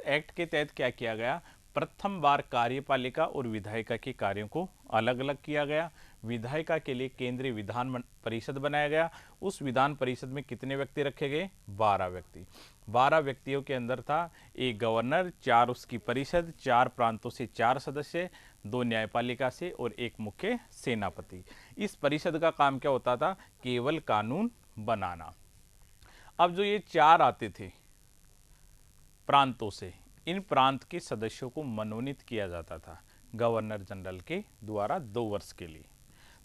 Act के तहत क्या किया गया, प्रथम बार कार्यपालिका और विधायिका के कार्यों को अलग अलग किया गया। विधायिका के लिए केंद्रीय विधान परिषद बनाया गया। उस विधान परिषद में कितने व्यक्ति रखे गए, 12 व्यक्ति। 12 व्यक्तियों के अंदर था एक गवर्नर, 4 उसकी परिषद, 4 प्रांतों से 4 सदस्य, 2 न्यायपालिका से और एक मुख्य सेनापति। इस परिषद का काम क्या होता था, केवल कानून बनाना। अब जो ये 4 आते थे प्रांतों से, इन प्रांत के सदस्यों को मनोनीत किया जाता था गवर्नर जनरल के द्वारा 2 वर्ष के लिए।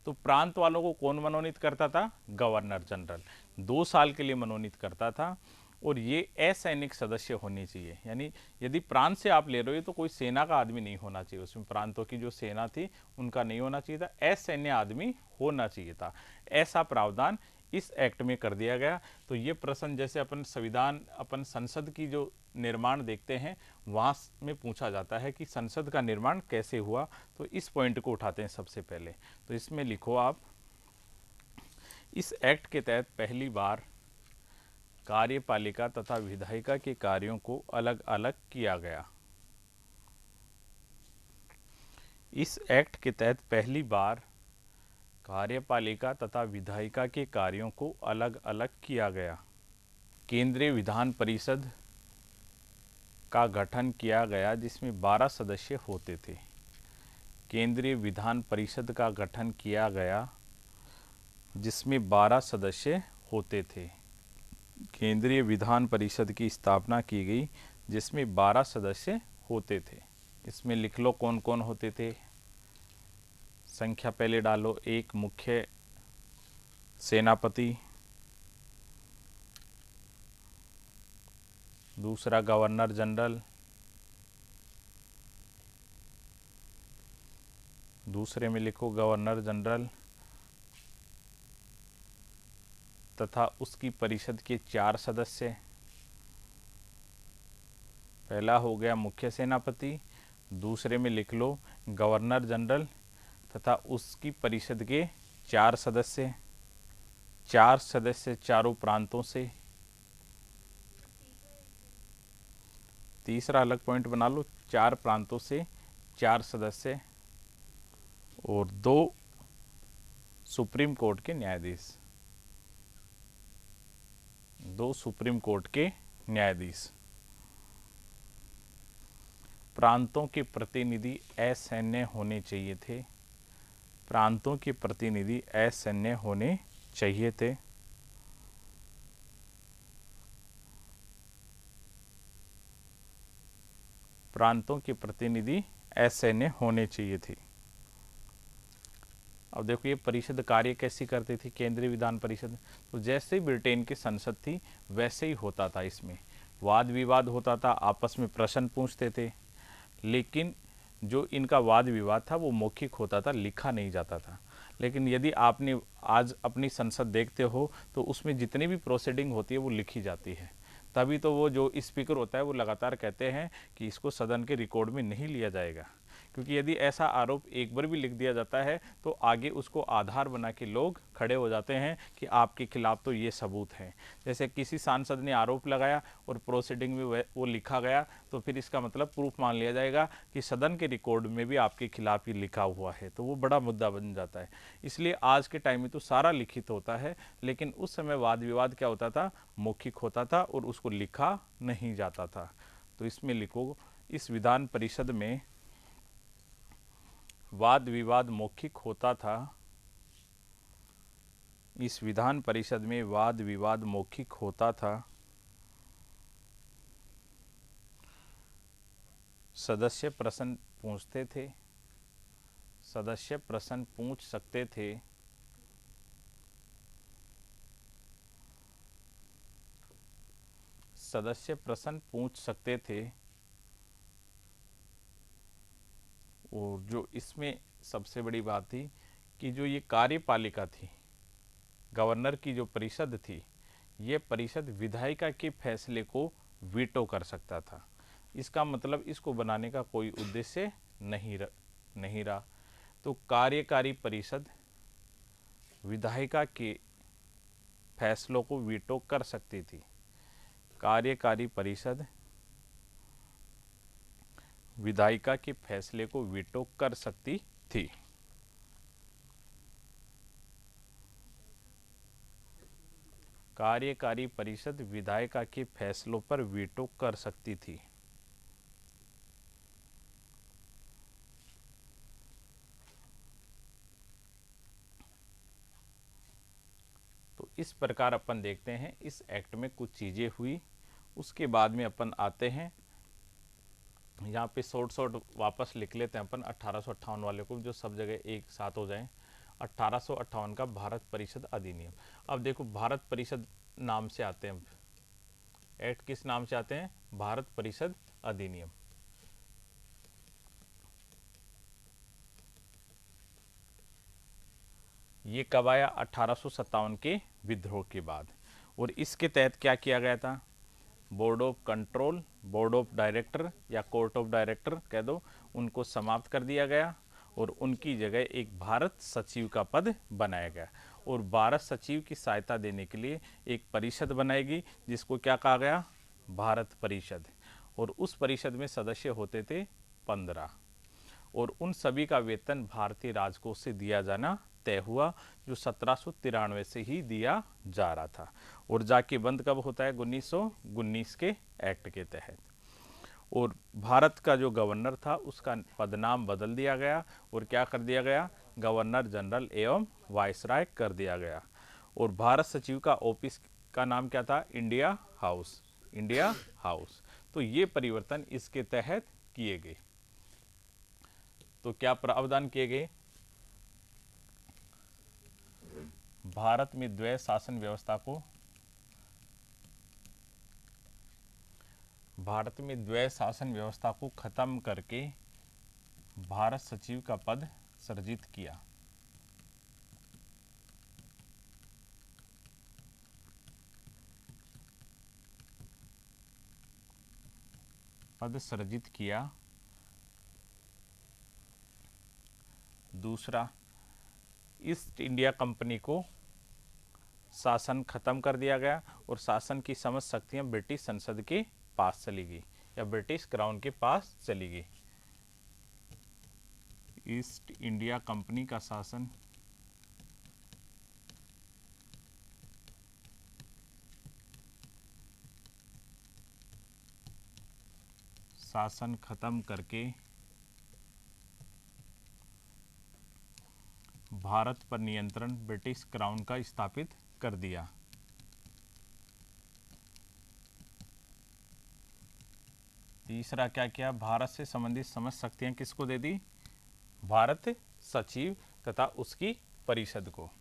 तो प्रांत वालों को कौन मनोनीत करता था, गवर्नर जनरल 2 साल के लिए मनोनीत करता था। और ये असैनिक सदस्य होने चाहिए, यानी यदि प्रांत से आप ले रहे हो तो कोई सेना का आदमी नहीं होना चाहिए, उसमें प्रांतों की जो सेना थी उनका नहीं होना चाहिए था, असैन्य आदमी होना चाहिए था। ऐसा प्रावधान इस एक्ट में कर दिया गया। तो ये प्रश्न जैसे अपन संविधान, अपन संसद की जो निर्माण देखते हैं वहाँ में पूछा जाता है कि संसद का निर्माण कैसे हुआ, तो इस पॉइंट को उठाते हैं सबसे पहले। तो इसमें लिखो आप, इस एक्ट के तहत पहली बार कार्यपालिका तथा विधायिका के कार्यों को अलग अलग किया गया। इस एक्ट के तहत पहली बार कार्यपालिका तथा विधायिका के कार्यों को अलग अलग किया गया। केंद्रीय विधान परिषद का गठन किया गया जिसमें 12 सदस्य होते थे। केंद्रीय विधान परिषद का गठन किया गया जिसमें 12 सदस्य होते थे। केंद्रीय विधान परिषद की स्थापना की गई जिसमें 12 सदस्य होते थे। इसमें लिख लो कौन कौन होते थे, संख्या पहले डालो। एक मुख्य सेनापति, दूसरा गवर्नर जनरल, दूसरे में लिखो गवर्नर जनरल तथा उसकी परिषद के 4 सदस्य। पहला हो गया मुख्य सेनापति, दूसरे में लिख लो गवर्नर जनरल तथा उसकी परिषद के 4 सदस्य। 4 सदस्य चारों प्रांतों से। तीसरा अलग पॉइंट बना लो, 4 प्रांतों से 4 सदस्य और 2 सुप्रीम कोर्ट के न्यायाधीश। 2 सुप्रीम कोर्ट के न्यायाधीश। प्रांतों के प्रतिनिधि असैन्य होने चाहिए थे। प्रांतों के प्रतिनिधि असैन्य होने चाहिए थे। प्रांतों के प्रतिनिधि असैन्य होने चाहिए थे। अब देखो ये परिषद कार्य कैसी करती थी, केंद्रीय विधान परिषद। तो जैसे ही ब्रिटेन की संसद थी वैसे ही होता था, इसमें वाद विवाद होता था, आपस में प्रश्न पूछते थे, लेकिन जो इनका वाद विवाद था वो मौखिक होता था, लिखा नहीं जाता था। लेकिन यदि आपने आज अपनी संसद देखते हो तो उसमें जितनी भी प्रोसीडिंग होती है वो लिखी जाती है। तभी तो वो जो स्पीकर होता है वो लगातार कहते हैं कि इसको सदन के रिकॉर्ड में नहीं लिया जाएगा, क्योंकि यदि ऐसा आरोप एक बार भी लिख दिया जाता है तो आगे उसको आधार बना के लोग खड़े हो जाते हैं कि आपके खिलाफ तो ये सबूत है। जैसे किसी सांसद ने आरोप लगाया और प्रोसीडिंग में वो लिखा गया तो फिर इसका मतलब प्रूफ मान लिया जाएगा कि सदन के रिकॉर्ड में भी आपके खिलाफ ही लिखा हुआ है, तो वो बड़ा मुद्दा बन जाता है। इसलिए आज के टाइम में तो सारा लिखित होता है, लेकिन उस समय वाद विवाद क्या होता था, मौखिक होता था और उसको लिखा नहीं जाता था। तो इसमें लिखो, इस विधान परिषद में वाद विवाद मौखिक होता था। इस विधान परिषद में वाद विवाद मौखिक होता था। सदस्य प्रश्न पूछते थे, सदस्य प्रश्न पूछ सकते थे। सदस्य प्रश्न पूछ सकते थे। और जो इसमें सबसे बड़ी बात थी कि जो ये कार्यपालिका थी, गवर्नर की जो परिषद थी, ये परिषद विधायिका के फैसले को वीटो कर सकता था। इसका मतलब इसको बनाने का कोई उद्देश्य नहीं रहा। तो कार्यकारी परिषद विधायिका के फैसलों को वीटो कर सकती थी। कार्यकारी परिषद विधायिका के फैसले को वीटो कर सकती थी। कार्यकारी परिषद विधायिका के फैसलों पर वीटो कर सकती थी। तो इस प्रकार अपन देखते हैं इस एक्ट में कुछ चीजें हुई। उसके बाद में अपन आते हैं यहाँ पे शॉर्ट वापस लिख लेते हैं अपन 1858 वाले को, जो सब जगह एक साथ हो जाए। 1858 का भारत परिषद अधिनियम। अब देखो भारत परिषद नाम से आते हैं, एक्ट किस नाम से आते हैं? भारत परिषद अधिनियम। ये कब आया? 1857 के विद्रोह के बाद। और इसके तहत क्या किया गया था? Board of control, board of director या कोर्ट ऑफ डायरेक्टर कह दो, उनको समाप्त कर दिया गया और उनकी जगह एक भारत सचिव का पद बनाया गया। और भारत सचिव की सहायता देने के लिए एक परिषद बनाएगी जिसको क्या कहा गया? भारत परिषद। और उस परिषद में सदस्य होते थे 15 और उन सभी का वेतन भारतीय राजकोष से दिया जाना तय हुआ, जो 1793 से ही दिया जा रहा था। और जाके बंद कब होता है? 1919 के एक्ट के तहत। और भारत का जो गवर्नर था उसका पदनाम बदल दिया गया और क्या कर दिया गया? गवर्नर जनरल एवं वायसराय कर दिया गया। और भारत सचिव का ऑफिस का नाम क्या था? India house, India house. तो ये परिवर्तन इसके तहत किए गए। तो क्या प्रावधान किए गए? भारत में द्वैध शासन व्यवस्था को, भारत में द्वैध शासन व्यवस्था को खत्म करके भारत सचिव का पद सृजित किया। पद सृजित किया। दूसरा, ईस्ट इंडिया कंपनी को शासन खत्म कर दिया गया और शासन की समस्त शक्तियां ब्रिटिश संसद के पास चली गई या ब्रिटिश क्राउन के पास चली गई। ईस्ट इंडिया कंपनी का शासन खत्म करके भारत पर नियंत्रण ब्रिटिश क्राउन का स्थापित कर दिया। तीसरा क्या किया? भारत से संबंधित समस्त शक्तियां किसको दे दी? भारत सचिव तथा उसकी परिषद को।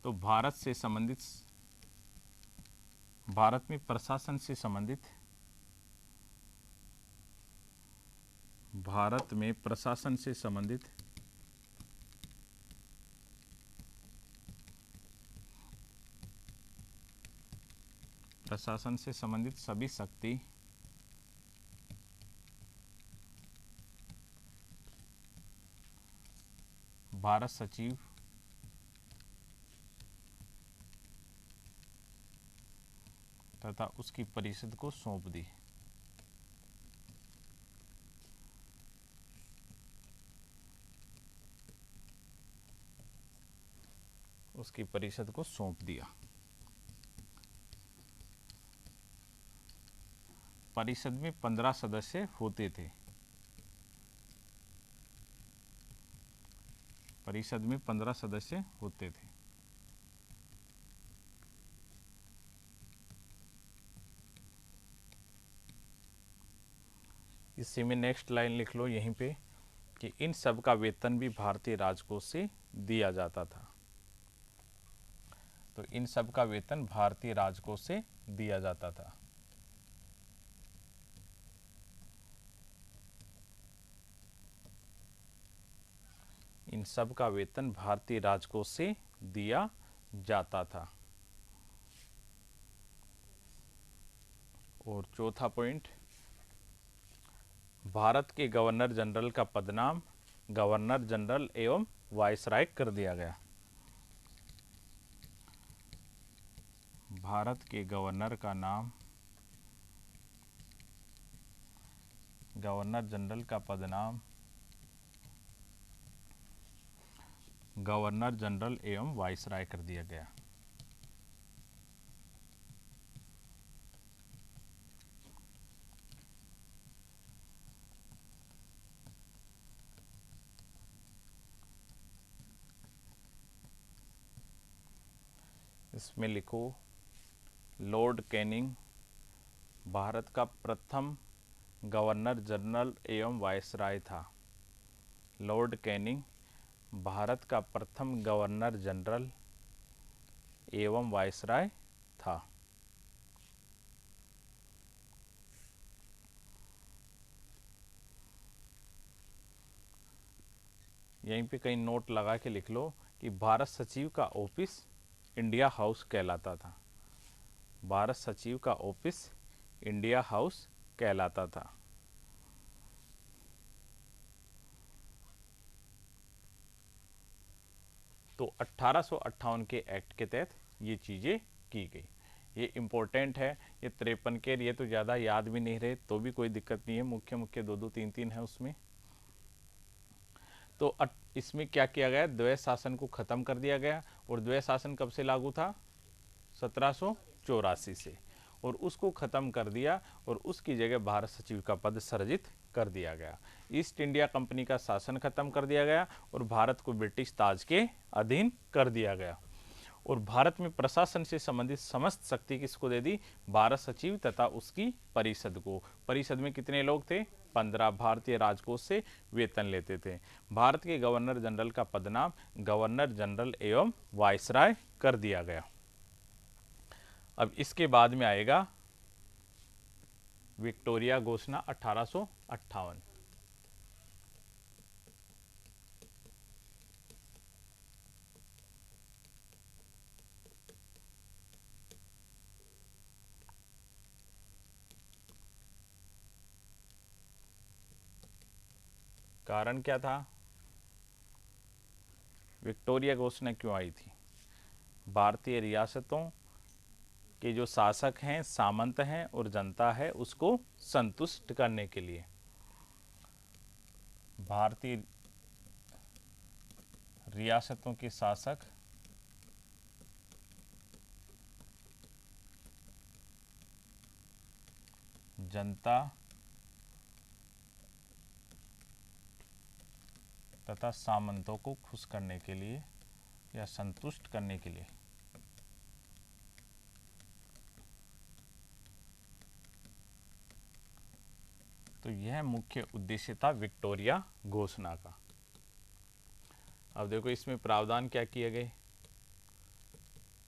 तो भारत से संबंधित, भारत में प्रशासन से संबंधित, भारत में प्रशासन से संबंधित सभी शक्ति भारत सचिव तथा उसकी परिषद को सौंप दी। उसकी परिषद को सौंप दिया। परिषद में 15 सदस्य होते थे। परिषद में 15 सदस्य होते थे। इसी में नेक्स्ट लाइन लिख लो यहीं पे कि इन सब का वेतन भी भारतीय राजकोष से दिया जाता था। तो इन सब का वेतन भारतीय राजकोष से दिया जाता था। इन सब का वेतन भारतीय राजकोष से दिया जाता था। और चौथा पॉइंट, भारत के गवर्नर जनरल का पदनाम गवर्नर जनरल एवं वायसराय कर दिया गया। भारत के गवर्नर का नाम गवर्नर जनरल का पदनाम गवर्नर जनरल एवं वाइसराय कर दिया गया। इसमें लिखो लॉर्ड कैनिंग भारत का प्रथम गवर्नर जनरल एवं वाइसराय था। लॉर्ड कैनिंग भारत का प्रथम गवर्नर जनरल एवं वाइसराय था। यहीं पे कहीं नोट लगा के लिख लो कि भारत सचिव का ऑफिस इंडिया हाउस कहलाता था। भारत सचिव का ऑफिस इंडिया हाउस कहलाता था। तो 1858 के एक्ट के तहत ये चीज़ें की गई। ये इम्पोर्टेंट है। ये 53 के लिए तो ज़्यादा याद भी नहीं रहे तो भी कोई दिक्कत नहीं है, मुख्य मुख्य 2-2 3-3 है उसमें। तो इसमें क्या किया गया, द्वैध शासन को खत्म कर दिया गया। और द्वैध शासन कब से लागू था, 1784 से, और उसको खत्म कर दिया और उसकी जगह भारत सचिव का पद सृजित कर दिया गया। ईस्ट इंडिया कंपनी का शासन खत्म कर दिया गया और भारत को ब्रिटिश ताज के अधीन कर दिया गया। और भारत में प्रशासन से संबंधित समस्त शक्ति किसको दे दी, भारत सचिव तथा उसकी परिषद को। परिषद में कितने लोग थे, 15 भारतीय राजकोष से वेतन लेते थे। भारत के गवर्नर जनरल का पदनाम गवर्नर जनरल एवं वाइसराय कर दिया गया। अब इसके बाद में आएगा विक्टोरिया घोषणा 1858। कारण क्या था, विक्टोरिया घोषणा क्यों आई थी, भारतीय रियासतों के जो शासक हैं, सामंत हैं और जनता है उसको संतुष्ट करने के लिए। भारतीय रियासतों के शासक जनता तथा सामंतों को खुश करने के लिए या संतुष्ट करने के लिए तो यह मुख्य उद्देश्य था विक्टोरिया घोषणा का। अब देखो इसमें प्रावधान क्या किए गए।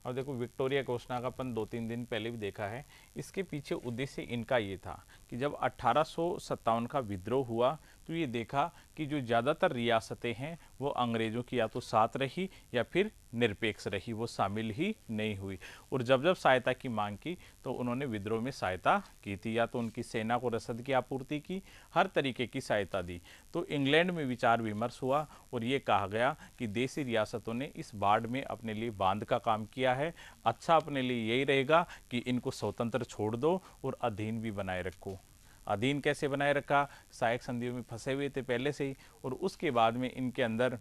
अब देखो विक्टोरिया घोषणा का अपन 2-3 दिन पहले भी देखा है। इसके पीछे उद्देश्य इनका ये था कि जब 1857 का विद्रोह हुआ तो ये देखा कि जो ज़्यादातर रियासतें हैं वो अंग्रेज़ों की या तो साथ रही या फिर निरपेक्ष रही, वो शामिल ही नहीं हुई। और जब जब सहायता की मांग की तो उन्होंने विद्रोह में सहायता की थी, या तो उनकी सेना को रसद की आपूर्ति की, हर तरीके की सहायता दी। तो इंग्लैंड में विचार विमर्श हुआ और ये कहा गया कि देशी रियासतों ने इस बाढ़ में अपने लिए बांध का काम किया है, अच्छा अपने लिए यही रहेगा कि इनको स्वतंत्र छोड़ दो और अधीन भी बनाए रखो। अधीन कैसे बनाए रखा, सहायक संधियों में फंसे हुए थे पहले से ही, और उसके बाद में इनके अंदर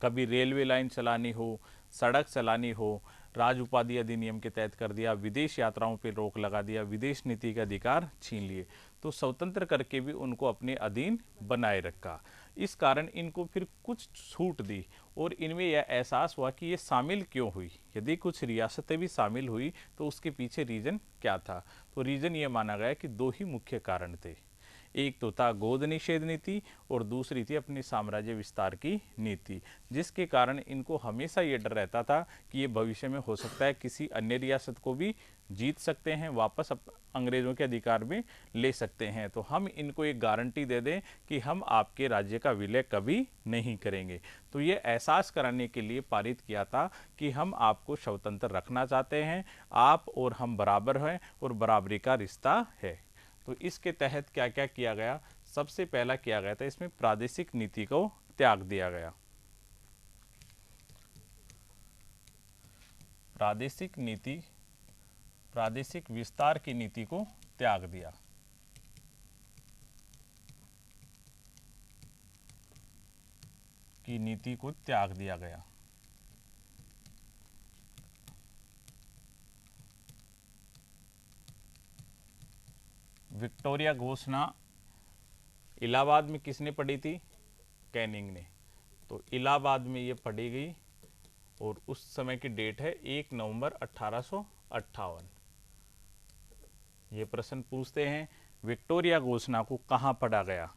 कभी रेलवे लाइन चलानी हो, सड़क चलानी हो, राज उपाधि अधिनियम के तहत कर दिया, विदेश यात्राओं पर रोक लगा दिया, विदेश नीति के अधिकार छीन लिए। तो स्वतंत्र करके भी उनको अपने अधीन बनाए रखा। इस कारण इनको फिर कुछ छूट दी और इनमें यह एहसास हुआ कि ये शामिल क्यों हुई। यदि कुछ रियासतें भी शामिल हुई तो उसके पीछे रीजन क्या था। तो रीजन ये माना गया कि 2 ही मुख्य कारण थे। एक तो था गोद निषेध नीति और दूसरी थी अपने साम्राज्य विस्तार की नीति, जिसके कारण इनको हमेशा ये डर रहता था कि ये भविष्य में हो सकता है किसी अन्य रियासत को भी जीत सकते हैं, वापस अंग्रेजों के अधिकार में ले सकते हैं। तो हम इनको एक गारंटी दे दें कि हम आपके राज्य का विलय कभी नहीं करेंगे। तो ये एहसास कराने के लिए पारित किया था कि हम आपको स्वतंत्र रखना चाहते हैं, आप और हम बराबर हैं और बराबरी का रिश्ता है। तो इसके तहत क्या क्या किया गया, सबसे पहला किया गया था इसमें प्रादेशिक नीति को त्याग दिया गया। प्रादेशिक नीति, प्रादेशिक विस्तार की नीति को त्याग दिया। की नीति को त्याग दिया गया। विक्टोरिया घोषणा इलाहाबाद में किसने पढ़ी थी? कैनिंग ने। तो इलाहाबाद में ये पढ़ी गई और उस समय की डेट है 1 नवंबर 1858। ये प्रश्न पूछते हैं विक्टोरिया घोषणा को कहाँ पढ़ा गया?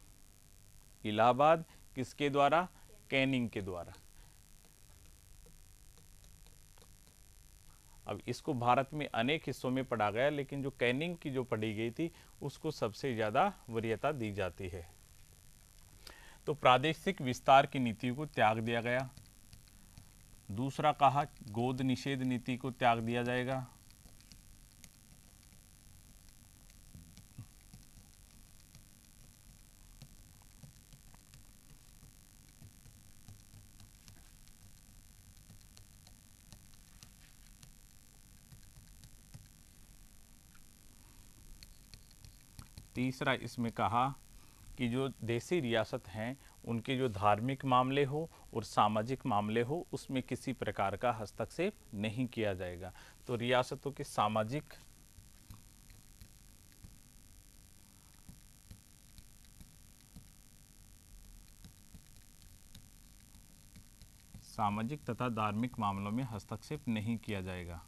इलाहाबाद। किसके द्वारा? कैनिंग के द्वारा। अब इसको भारत में अनेक हिस्सों में पढ़ा गया, लेकिन जो कैनिंग की जो पढ़ी गई थी उसको सबसे ज़्यादा वरीयता दी जाती है। तो प्रादेशिक विस्तार की नीति को त्याग दिया गया। दूसरा कहा गोद निषेध नीति को त्याग दिया जाएगा। तीसरा इसमें कहा कि जो देसी रियासत हैं उनके जो धार्मिक मामले हो और सामाजिक मामले हो उसमें किसी प्रकार का हस्तक्षेप नहीं किया जाएगा। तो रियासतों के सामाजिक तथा धार्मिक मामलों में हस्तक्षेप नहीं किया जाएगा।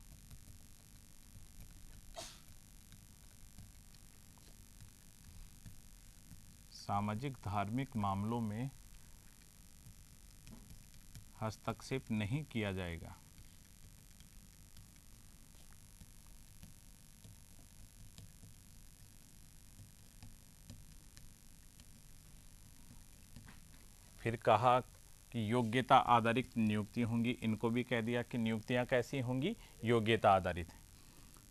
सामाजिक धार्मिक मामलों में हस्तक्षेप नहीं किया जाएगा। फिर कहा कि योग्यता आधारित नियुक्तियां होंगी। इनको भी कह दिया कि नियुक्तियां कैसी होंगी? योग्यता आधारित।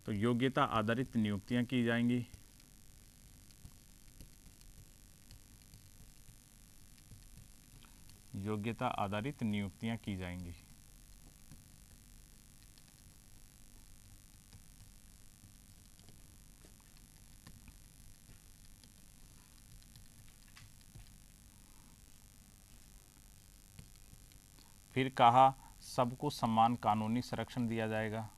तो योग्यता आधारित नियुक्तियां की जाएंगी। योग्यता आधारित नियुक्तियां की जाएंगी। फिर कहा सबको समान कानूनी संरक्षण दिया जाएगा।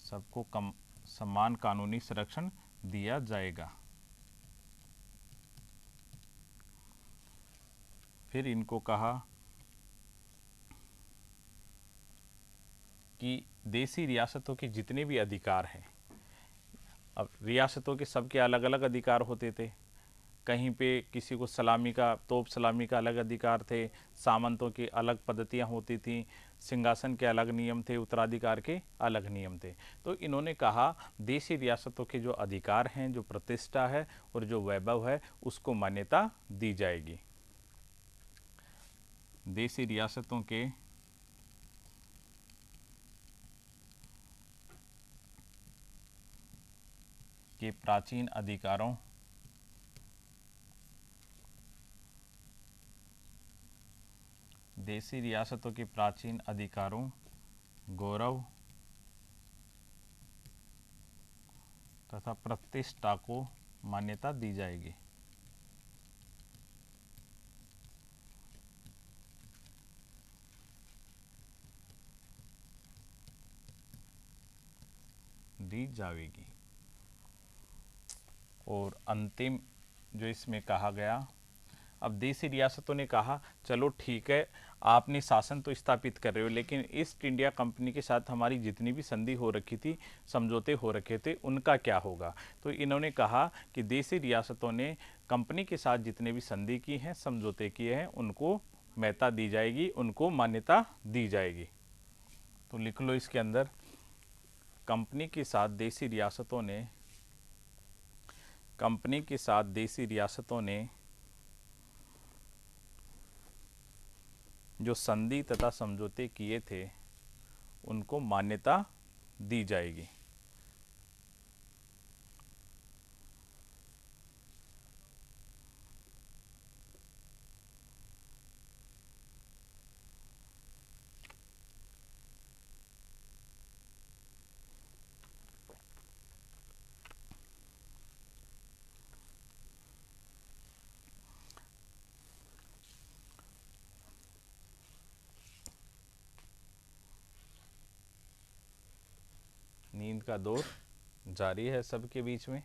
सबको समान कानूनी संरक्षण दिया जाएगा। फिर इनको कहा कि देसी रियासतों के जितने भी अधिकार हैं, अब रियासतों के सबके अलग अलग अधिकार होते थे। कहीं पे किसी को सलामी का, तोप सलामी का अलग अधिकार थे, सामंतों की अलग पद्धतियां होती थीं, सिंहासन के अलग नियम थे, उत्तराधिकार के अलग नियम थे। तो इन्होंने कहा देशी रियासतों के जो अधिकार हैं, जो प्रतिष्ठा है और जो वैभव है उसको मान्यता दी जाएगी। देशी रियासतों के प्राचीन अधिकारों देशी रियासतों के प्राचीन अधिकारों, गौरव तथा प्रतिष्ठा को मान्यता दी जाएगी। दी जाएगी। और अंतिम जो इसमें कहा गया, अब देसी रियासतों ने कहा चलो ठीक है, आपने शासन तो स्थापित कर रहे हो, लेकिन ईस्ट इंडिया कंपनी के साथ हमारी जितनी भी संधि हो रखी थी, समझौते हो रखे थे, उनका क्या होगा? तो इन्होंने कहा कि देसी रियासतों ने कंपनी के साथ जितने भी संधि की हैं, समझौते किए हैं, उनको महत्ता दी जाएगी, उनको मान्यता दी जाएगी। तो लिख लो इसके अंदर, कंपनी के साथ देसी रियासतों ने जो संधि तथा समझौते किए थे उनको मान्यता दी जाएगी। नींद का दौर जारी है सबके बीच में।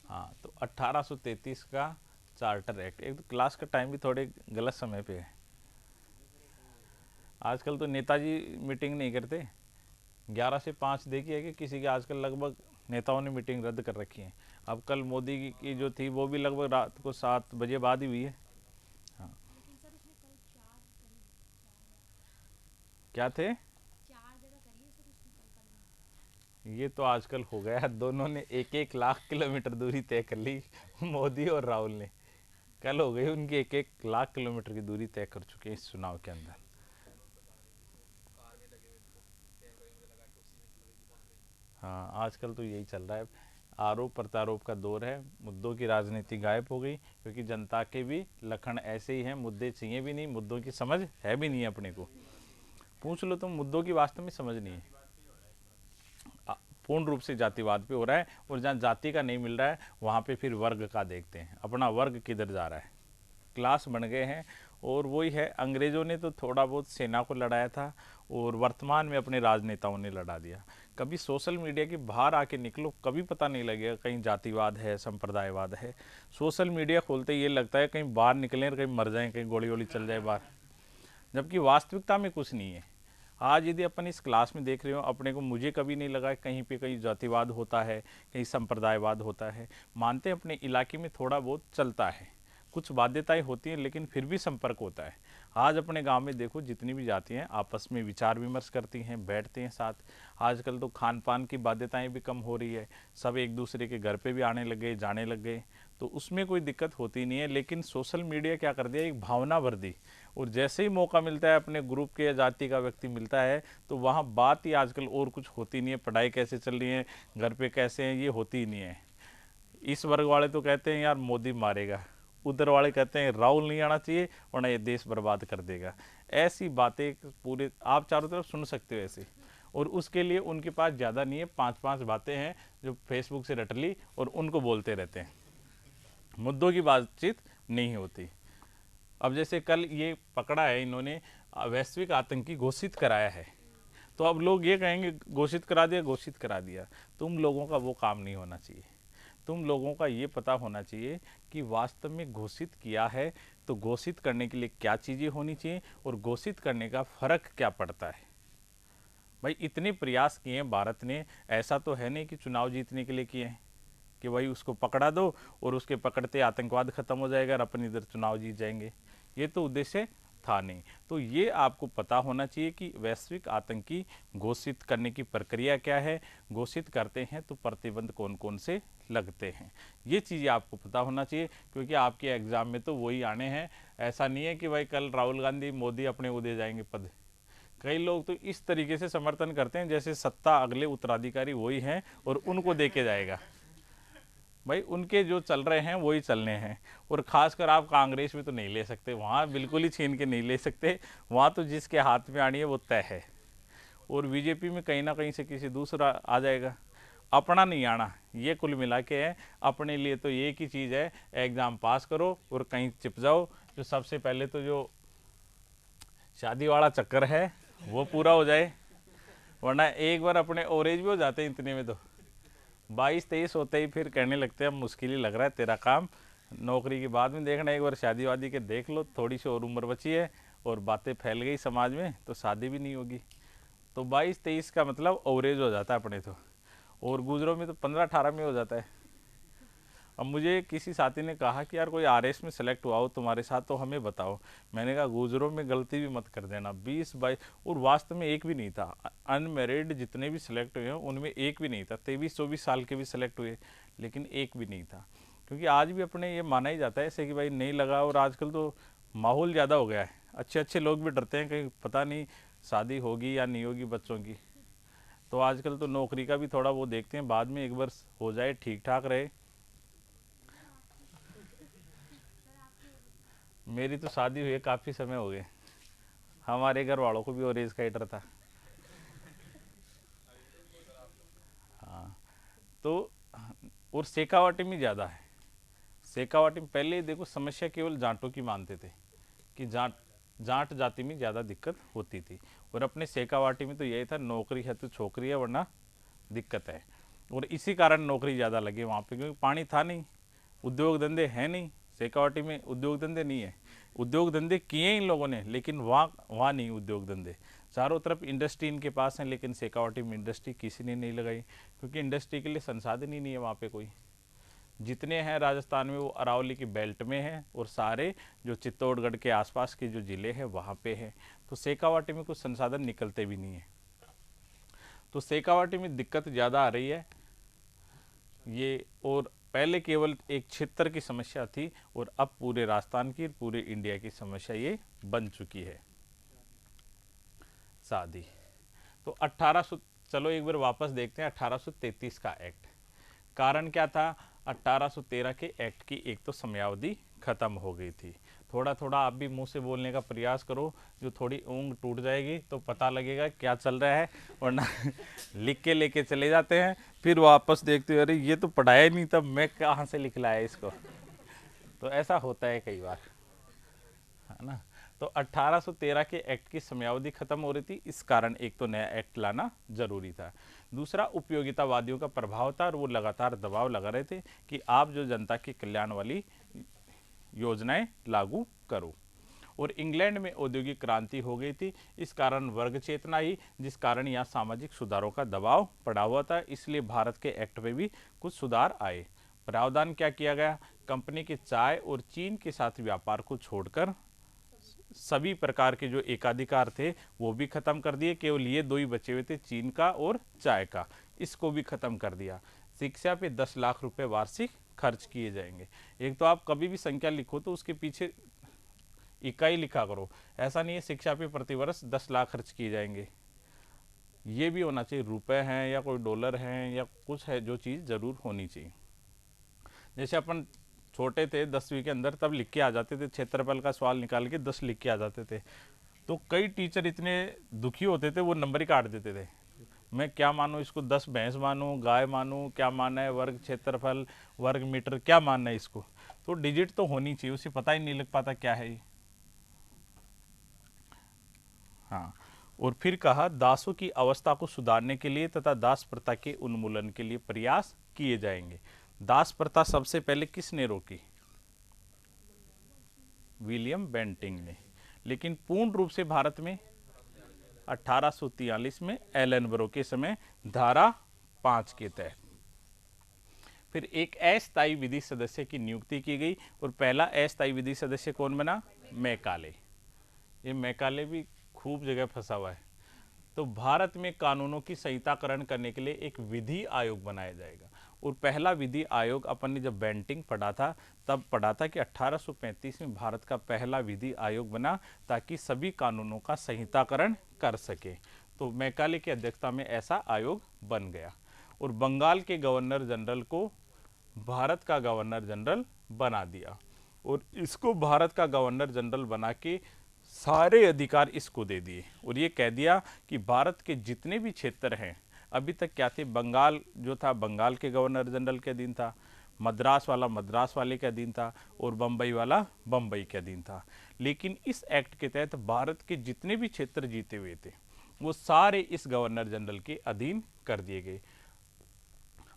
हाँ, तो 1833 का चार्टर एक्ट, एक तो क्लास का टाइम भी थोड़े गलत समय पे है। आजकल तो नेताजी मीटिंग नहीं करते, 11 से 5 देखी है कि किसी के, आजकल लगभग नेताओं ने मीटिंग रद्द कर रखी है। अब कल मोदी की जो थी वो भी लगभग रात को 7 बजे बाद ही हुई है। हाँ, क्या थे, ये तो आजकल हो गया, दोनों ने 1-1 लाख किलोमीटर दूरी तय कर ली मोदी और राहुल ने। कल हो गई उनकी 1-1 लाख किलोमीटर की दूरी तय कर चुके हैं इस चुनाव के अंदर। हाँ, आजकल तो यही चल रहा है, आरोप प्रत्यारोप का दौर है, मुद्दों की राजनीति गायब हो गई, क्योंकि जनता के भी लक्षण ऐसे ही हैं, मुद्दे चाहिए भी नहीं, मुद्दों की समझ है भी नहीं अपने को। पूछ लो तुम, मुद्दों की वास्तव में समझ नहीं है। पूर्ण रूप से जातिवाद पे हो रहा है, और जहाँ जाति का नहीं मिल रहा है वहाँ पे फिर वर्ग का देखते हैं, अपना वर्ग किधर जा रहा है, क्लास बन गए हैं। और वही है, अंग्रेज़ों ने तो थोड़ा बहुत सेना को लड़ाया था, और वर्तमान में अपने राजनेताओं ने लड़ा दिया। कभी सोशल मीडिया के बाहर आके निकलो, कभी पता नहीं लगेगा कहीं जातिवाद है, संप्रदायवाद है। सोशल मीडिया खोलते ही ये लगता है कहीं बाहर निकलें, कहीं मर जाएं, कहीं गोली वोली चल जाए बाहर, जबकि वास्तविकता में कुछ नहीं है। आज यदि अपन इस क्लास में देख रहे हो, अपने को, मुझे कभी नहीं लगा कहीं पे कहीं जातिवाद होता है, कहीं संप्रदायवाद होता है। मानते हैं अपने इलाके में थोड़ा बहुत चलता है, कुछ बाध्यताएं होती हैं, लेकिन फिर भी संपर्क होता है। आज अपने गांव में देखो, जितनी भी जाति हैं आपस में विचार विमर्श करती हैं, बैठते हैं साथ। आजकल तो खान पान की बाध्यताएं भी कम हो रही है, सब एक दूसरे के घर पे भी आने लग गए, जाने लग गए, तो उसमें कोई दिक्कत होती नहीं है। लेकिन सोशल मीडिया क्या कर दिया, एक भावना भर दी, और जैसे ही मौका मिलता है, अपने ग्रुप के या जाति का व्यक्ति मिलता है, तो वहाँ बात ही आजकल और कुछ होती नहीं है, पढ़ाई कैसे चल रही है, घर पे कैसे हैं, ये होती ही नहीं है। इस वर्ग वाले तो कहते हैं यार मोदी मारेगा, उधर वाले कहते हैं राहुल नहीं आना चाहिए वरना ये देश बर्बाद कर देगा। ऐसी बातें पूरे आप चारों तरफ सुन सकते हो ऐसे, और उसके लिए उनके पास ज़्यादा नहीं है, 5-5 बातें हैं जो फेसबुक से रट ली और उनको बोलते रहते हैं, मुद्दों की बातचीत नहीं होती। अब जैसे कल ये पकड़ा है इन्होंने, वैश्विक आतंकी घोषित कराया है, तो अब लोग ये कहेंगे घोषित करा दिया, घोषित करा दिया। तुम लोगों का वो काम नहीं होना चाहिए, तुम लोगों का ये पता होना चाहिए कि वास्तव में घोषित किया है तो घोषित करने के लिए क्या चीज़ें होनी चाहिए, और घोषित करने का फर्क क्या पड़ता है। भाई इतने प्रयास किए हैं भारत ने, ऐसा तो है नहीं कि चुनाव जीतने के लिए किए हैं कि भाई उसको पकड़ा दो और उसके पकड़ते आतंकवाद खत्म हो जाएगा और अपन इधर चुनाव जीत जाएंगे, ये तो उद्देश्य था नहीं। तो ये आपको पता होना चाहिए कि वैश्विक आतंकी घोषित करने की प्रक्रिया क्या है, घोषित करते हैं तो प्रतिबंध कौन कौन से लगते हैं, ये चीज़ें आपको पता होना चाहिए, क्योंकि आपके एग्जाम में तो वही आने हैं। ऐसा नहीं है कि भाई कल राहुल गांधी मोदी अपने वो दे जाएंगे पद। कई लोग तो इस तरीके से समर्थन करते हैं जैसे सत्ता अगले उत्तराधिकारी वही हैं और उनको दे के जाएगा। भाई उनके जो चल रहे हैं वही चलने हैं, और खासकर आप कांग्रेस में तो नहीं ले सकते, वहाँ बिल्कुल ही छीन के नहीं ले सकते, वहाँ तो जिसके हाथ में आनी है वो तय है। और बीजेपी में कहीं ना कहीं से किसी दूसरा आ जाएगा, अपना नहीं आना, ये कुल मिला के है। अपने लिए तो एक ही चीज़ है, एग्ज़ाम पास करो और कहीं चिप जाओ। जो सबसे पहले तो जो शादी वाला चक्कर है वो पूरा हो जाए, वरना एक बार अपने ओवरेज भी हो जाते हैं इतने में, तो 22-23 होते ही फिर कहने लगते हैं अब मुश्किल ही लग रहा है तेरा काम, नौकरी के बाद में देखना, एक बार शादी वादी के देख लो, थोड़ी सी और उम्र बची है और बातें फैल गई समाज में तो शादी भी नहीं होगी। तो 22-23 का मतलब ओवरेज हो जाता है अपने तो, और गुजरों में तो 15-18 में हो जाता है। अब मुझे किसी साथी ने कहा कि यार कोई आरएस में सेलेक्ट हुआ हो तुम्हारे साथ तो हमें बताओ। मैंने कहा गुजरों में गलती भी मत कर देना, 20-22, और वास्तव में एक भी नहीं था। अनमेरिड जितने भी सिलेक्ट हुए हैं उनमें एक भी नहीं था, 23-24 साल के भी सिलेक्ट हुए लेकिन एक भी नहीं था। क्योंकि आज भी अपने ये माना ही जाता है ऐसे कि भाई नहीं लगा, और आजकल तो माहौल ज़्यादा हो गया है, अच्छे अच्छे लोग भी डरते हैं कहीं पता नहीं शादी होगी या नहीं होगी बच्चों की। तो आजकल तो नौकरी का भी थोड़ा वो देखते हैं, बाद में एक बार हो जाए ठीक ठाक रहे। मेरी तो शादी हुई है काफ़ी समय हो गए, हमारे घर वालों को भी ओरेज का ही डर था। हाँ, तो और शेखावाटी में ज़्यादा है। शेखावाटी में पहले देखो समस्या केवल जाटों की मानते थे कि जाट जाट जाति में ज़्यादा दिक्कत होती थी, और अपने शेखावाटी में तो यही था नौकरी है तो छोकरी है वरना दिक्कत है। और इसी कारण नौकरी ज़्यादा लगी वहाँ पे, क्योंकि पानी था नहीं, उद्योग धंधे हैं नहीं। शेखावाटी में उद्योग धंधे नहीं है, उद्योग धंधे किए इन लोगों ने, लेकिन वहाँ नहीं उद्योग धंधे। चारों तरफ इंडस्ट्री इनके पास है, लेकिन शेखावाटी में इंडस्ट्री किसी ने नहीं लगाई, क्योंकि इंडस्ट्री के लिए संसाधन ही नहीं है वहाँ पे कोई। जितने हैं राजस्थान में वो अरावली की बेल्ट में हैं, और सारे जो चित्तौड़गढ़ के आसपास के जो ज़िले हैं वहाँ पे है। तो शेखावाटी में कुछ संसाधन निकलते भी नहीं है, तो शेखावाटी में दिक्कत ज़्यादा आ रही है ये। और पहले केवल एक क्षेत्र की समस्या थी, और अब पूरे राजस्थान की, पूरे इंडिया की समस्या ये बन चुकी है। शादी तो 1800, चलो एक बार वापस देखते हैं 1833 का एक्ट। कारण क्या था? 1813 के एक्ट की एक तो समयावधि खत्म हो गई थी। थोड़ा थोड़ा आप भी मुंह से बोलने का प्रयास करो, जो थोड़ी ऊँग टूट जाएगी तो पता लगेगा क्या चल रहा है, वरना लिख के लेके चले जाते हैं, फिर वापस देखते हो अरे ये तो पढ़ाया नहीं, तब मैं कहाँ से लिख लाया इसको। तो ऐसा होता है कई बार, है ना। तो 1813 के एक्ट की समयावधि खत्म हो रही थी, इस कारण एक तो नया एक्ट लाना जरूरी था। दूसरा उपयोगितावादियों का प्रभाव था, और वो लगातार दबाव लगा रहे थे कि आप जो जनता के कल्याण वाली योजनाएं लागू करो। और इंग्लैंड में औद्योगिक क्रांति हो गई थी, इस कारण वर्ग चेतना ही, जिस कारण यहाँ सामाजिक सुधारों का दबाव पड़ा हुआ था, इसलिए भारत के एक्ट में भी कुछ सुधार आए। प्रावधान क्या किया गया? कंपनी के चाय और चीन के साथ व्यापार को छोड़कर सभी प्रकार के जो एकाधिकार थे वो भी खत्म कर दिए, केवल ये दो ही बचे हुए थे, चीन का और चाय का, इसको भी खत्म कर दिया। शिक्षा पे 10 लाख रुपए वार्षिक खर्च किए जाएंगे। एक तो आप कभी भी संख्या लिखो तो उसके पीछे इकाई लिखा करो, ऐसा नहीं है शिक्षा पे प्रतिवर्ष 10 लाख खर्च किए जाएंगे। ये भी होना चाहिए, रुपए हैं या कोई डॉलर हैं या कुछ है, जो चीज़ जरूर होनी चाहिए। जैसे अपन छोटे थे 10वीं के अंदर, तब लिख के आ जाते थे, क्षेत्रफल का सवाल निकाल के 10 लिख के आ जाते थे, तो कई टीचर इतने दुखी होते थे वो नंबर ही काट देते थे। मैं क्या मानूं इसको, 10 भैंस मानूं, गाय मानूं, क्या मानना है, वर्ग क्षेत्रफल, वर्ग मीटर, क्या मानना है इसको? तो डिजिट तो होनी चाहिए, उसे पता ही नहीं लग पाता क्या है ये। हाँ, और फिर कहा दासों की अवस्था को सुधारने के लिए तथा दास प्रथा के उन्मूलन के लिए प्रयास किए जाएंगे। दास प्रथा सबसे पहले किसने रोकी? विलियम बेंटिंग ने। लेकिन पूर्ण रूप से भारत में 1843 में एलन ब्रो के समय धारा 5 के तहत। फिर एक अस्थायी विधि सदस्य की नियुक्ति की गई, और पहला अस्थायी विधि सदस्य कौन बना? मैकाले। ये मैकाले भी खूब जगह फंसा हुआ है। तो भारत में कानूनों की संहिताकरण करने के लिए एक विधि आयोग बनाया जाएगा, और पहला विधि आयोग अपन ने जब बेंटिंग पढ़ा था तब पढ़ा था कि 1835 में भारत का पहला विधि आयोग बना, ताकि सभी कानूनों का संहिताकरण कर सके। तो मैकाले की अध्यक्षता में ऐसा आयोग बन गया, और बंगाल के गवर्नर जनरल को भारत का गवर्नर जनरल बना दिया, और इसको भारत का गवर्नर जनरल बना के सारे अधिकार इसको दे दिए, और ये कह दिया कि भारत के जितने भी क्षेत्र हैं, अभी तक क्या थे, बंगाल जो था बंगाल के गवर्नर जनरल के अधीन था, मद्रास वाला मद्रास वाले के अधीन था, और बम्बई वाला बम्बई के अधीन था। लेकिन इस एक्ट के तहत भारत के जितने भी क्षेत्र जीते हुए थे वो सारे इस गवर्नर जनरल के अधीन कर दिए गए।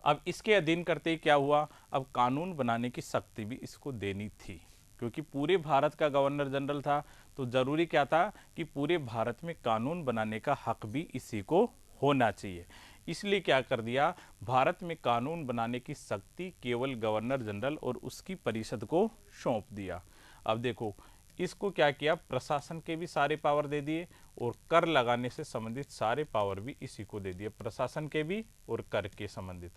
अब इसके अधीन करते ही क्या हुआ, अब कानून बनाने की शक्ति भी इसको देनी थी, क्योंकि पूरे भारत का गवर्नर जनरल था, तो जरूरी क्या था कि पूरे भारत में कानून बनाने का हक भी इसी को होना चाहिए। इसलिए क्या कर दिया, भारत में कानून बनाने की शक्ति केवल गवर्नर जनरल और उसकी परिषद को सौंप दिया। अब देखो, इसको क्या किया, प्रशासन के भी सारे पावर दे दिए, और कर लगाने से संबंधित सारे पावर भी इसी को दे दिए, प्रशासन के भी और कर के संबंधित।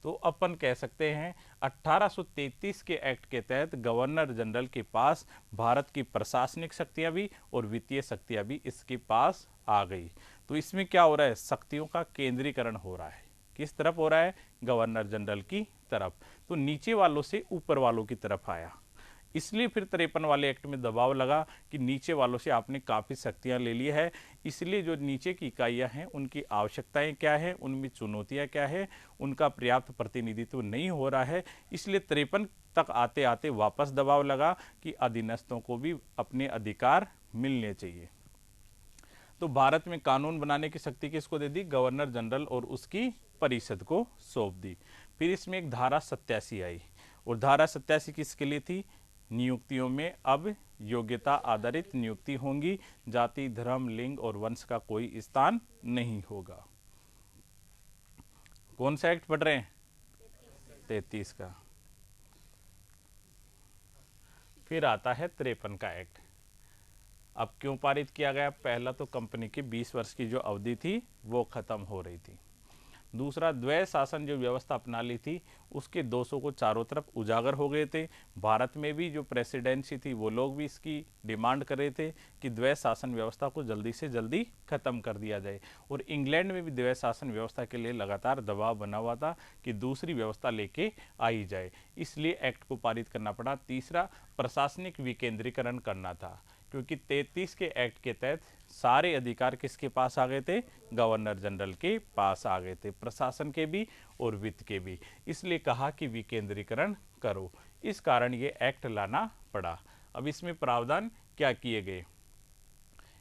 तो अपन कह सकते हैं 1833 के एक्ट के तहत गवर्नर जनरल के पास भारत की प्रशासनिक शक्तियां भी और वित्तीय शक्तियां भी इसके पास आ गई। तो इसमें क्या हो रहा है, शक्तियों का केंद्रीकरण हो रहा है। किस तरफ हो रहा है? गवर्नर जनरल की तरफ। तो नीचे वालों से ऊपर वालों की तरफ आया। इसलिए फिर 53 वाले एक्ट में दबाव लगा कि नीचे वालों से आपने काफ़ी शक्तियां ले ली है, इसलिए जो नीचे की इकाइयां हैं उनकी आवश्यकताएं क्या है, उनमें चुनौतियां क्या है, उनका पर्याप्त प्रतिनिधित्व नहीं हो रहा है। इसलिए 53 तक आते आते वापस दबाव लगा कि अधीनस्थों को भी अपने अधिकार मिलने चाहिए। तो तो भारत में कानून बनाने की शक्ति किसको दे दी? गवर्नर जनरल और उसकी परिषद को सौंप दी। फिर इसमें एक धारा 87 आई, और धारा 87 किसके लिए थी? नियुक्तियों में अब योग्यता आधारित नियुक्ति होंगी, जाति, धर्म, लिंग और वंश का कोई स्थान नहीं होगा। कौन सा एक्ट पढ़ रहे हैं? 33 का। फिर आता है 53 का एक्ट। अब क्यों पारित किया गया? पहला तो कंपनी की 20 वर्ष की जो अवधि थी वो खत्म हो रही थी। दूसरा, द्वैध शासन जो व्यवस्था अपना ली थी उसके दोषों को चारों तरफ उजागर हो गए थे। भारत में भी जो प्रेसिडेंसी थी वो लोग भी इसकी डिमांड कर रहे थे कि द्वैध शासन व्यवस्था को जल्दी से जल्दी खत्म कर दिया जाए। और इंग्लैंड में भी द्वैध शासन व्यवस्था के लिए लगातार दबाव बना हुआ था कि दूसरी व्यवस्था लेके आई जाए, इसलिए एक्ट को पारित करना पड़ा। तीसरा, प्रशासनिक विकेंद्रीकरण करना था, क्योंकि 33 के एक्ट के तहत सारे अधिकार किसके पास आ गए थे? गवर्नर जनरल के पास आ गए थे, प्रशासन के भी और वित्त के भी। इसलिए कहा कि विकेंद्रीकरण करो, इस कारण ये एक्ट लाना पड़ा। अब इसमें प्रावधान क्या किए गए?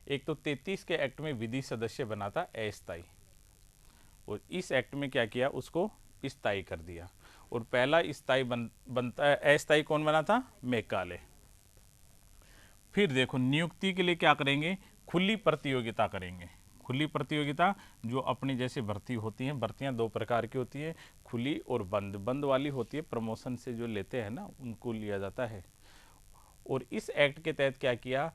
एक तो 33 के एक्ट में विधि सदस्य बना था अस्थायी, और इस एक्ट में क्या किया? उसको स्थायी कर दिया। और पहला स्थायी बनता अस्थायी कौन बना था? मैकाले। फिर देखो, नियुक्ति के लिए क्या करेंगे? खुली प्रतियोगिता करेंगे। खुली प्रतियोगिता, जो अपनी जैसे भर्ती होती हैं, भर्तियां दो प्रकार की होती हैं, खुली और बंद। बंद वाली होती है प्रमोशन से जो लेते हैं ना, उनको लिया जाता है। और इस एक्ट के तहत क्या किया?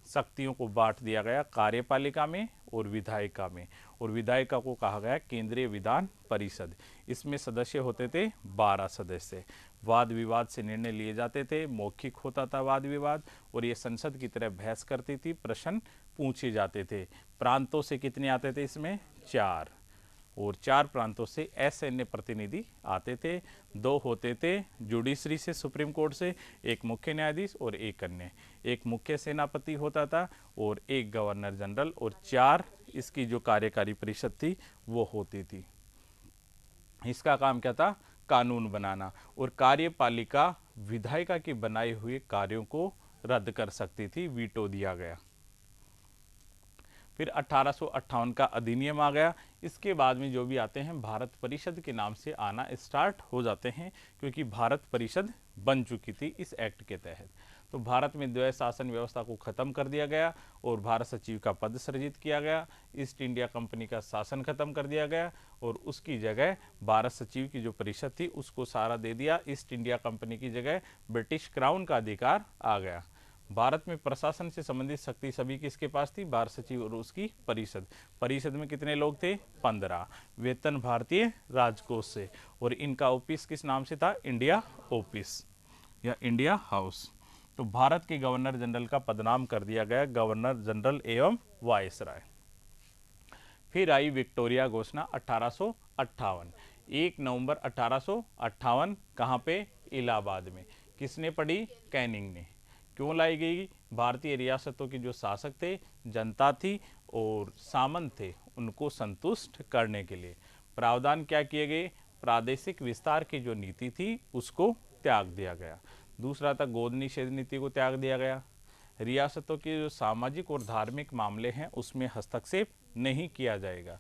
शक्तियों को बांट दिया गया कार्यपालिका में और विधायिका में, और विधायिका को कहा गया केंद्रीय विधान परिषद। इसमें सदस्य होते थे 12 सदस्य। वाद विवाद से निर्णय लिए जाते थे, मौखिक होता था वाद विवाद, और ये संसद की तरह बहस करती थी, प्रश्न पूछे जाते थे। प्रांतों से कितने आते थे इसमें? 4, और 4 प्रांतों से असैन्य प्रतिनिधि आते थे। 2 होते थे जुडिशरी से, सुप्रीम कोर्ट से, एक मुख्य न्यायाधीश और एक अन्य। एक मुख्य सेनापति होता था और एक गवर्नर जनरल, और 4 इसकी जो कार्यकारी परिषद थी वो होती थी। इसका काम क्या था? कानून बनाना। और कार्यपालिका विधायिका के बनाए हुए कार्यों को रद्द कर सकती थी, वीटो दिया गया। फिर 1858 का अधिनियम आ गया। इसके बाद में जो भी आते हैं भारत परिषद के नाम से आना स्टार्ट हो जाते हैं, क्योंकि भारत परिषद बन चुकी थी इस एक्ट के तहत। तो भारत में द्वैध शासन व्यवस्था को खत्म कर दिया गया और भारत सचिव का पद सृजित किया गया। ईस्ट इंडिया कंपनी का शासन खत्म कर दिया गया और उसकी जगह भारत सचिव की जो परिषद थी उसको सारा दे दिया। ईस्ट इंडिया कंपनी की जगह ब्रिटिश क्राउन का अधिकार आ गया। भारत में प्रशासन से संबंधित शक्ति सभी किसके पास थी? भारत सचिव और उसकी परिषद। परिषद में कितने लोग थे? 15। वेतन भारतीय राजकोष से, और इनका ऑफिस किस नाम से था? इंडिया ऑफिस या इंडिया हाउस। तो भारत के गवर्नर जनरल का पदनाम कर दिया गया गवर्नर जनरल एवं वायसराय। फिर आई विक्टोरिया घोषणा 1858। 1 नवंबर 1858 कहाँ पे? इलाहाबाद में। किसने पढ़ी? कैनिंग ने। क्यों लाई गई? भारतीय रियासतों के जो शासक थे, जनता थी और सामंत थे, उनको संतुष्ट करने के लिए। प्रावधान क्या किए गए? प्रादेशिक विस्तार की जो नीति थी उसको त्याग दिया गया। दूसरा था गोद निषेध नीति को त्याग दिया गया। रियासतों के जो सामाजिक और धार्मिक मामले हैं उसमें हस्तक्षेप नहीं किया जाएगा,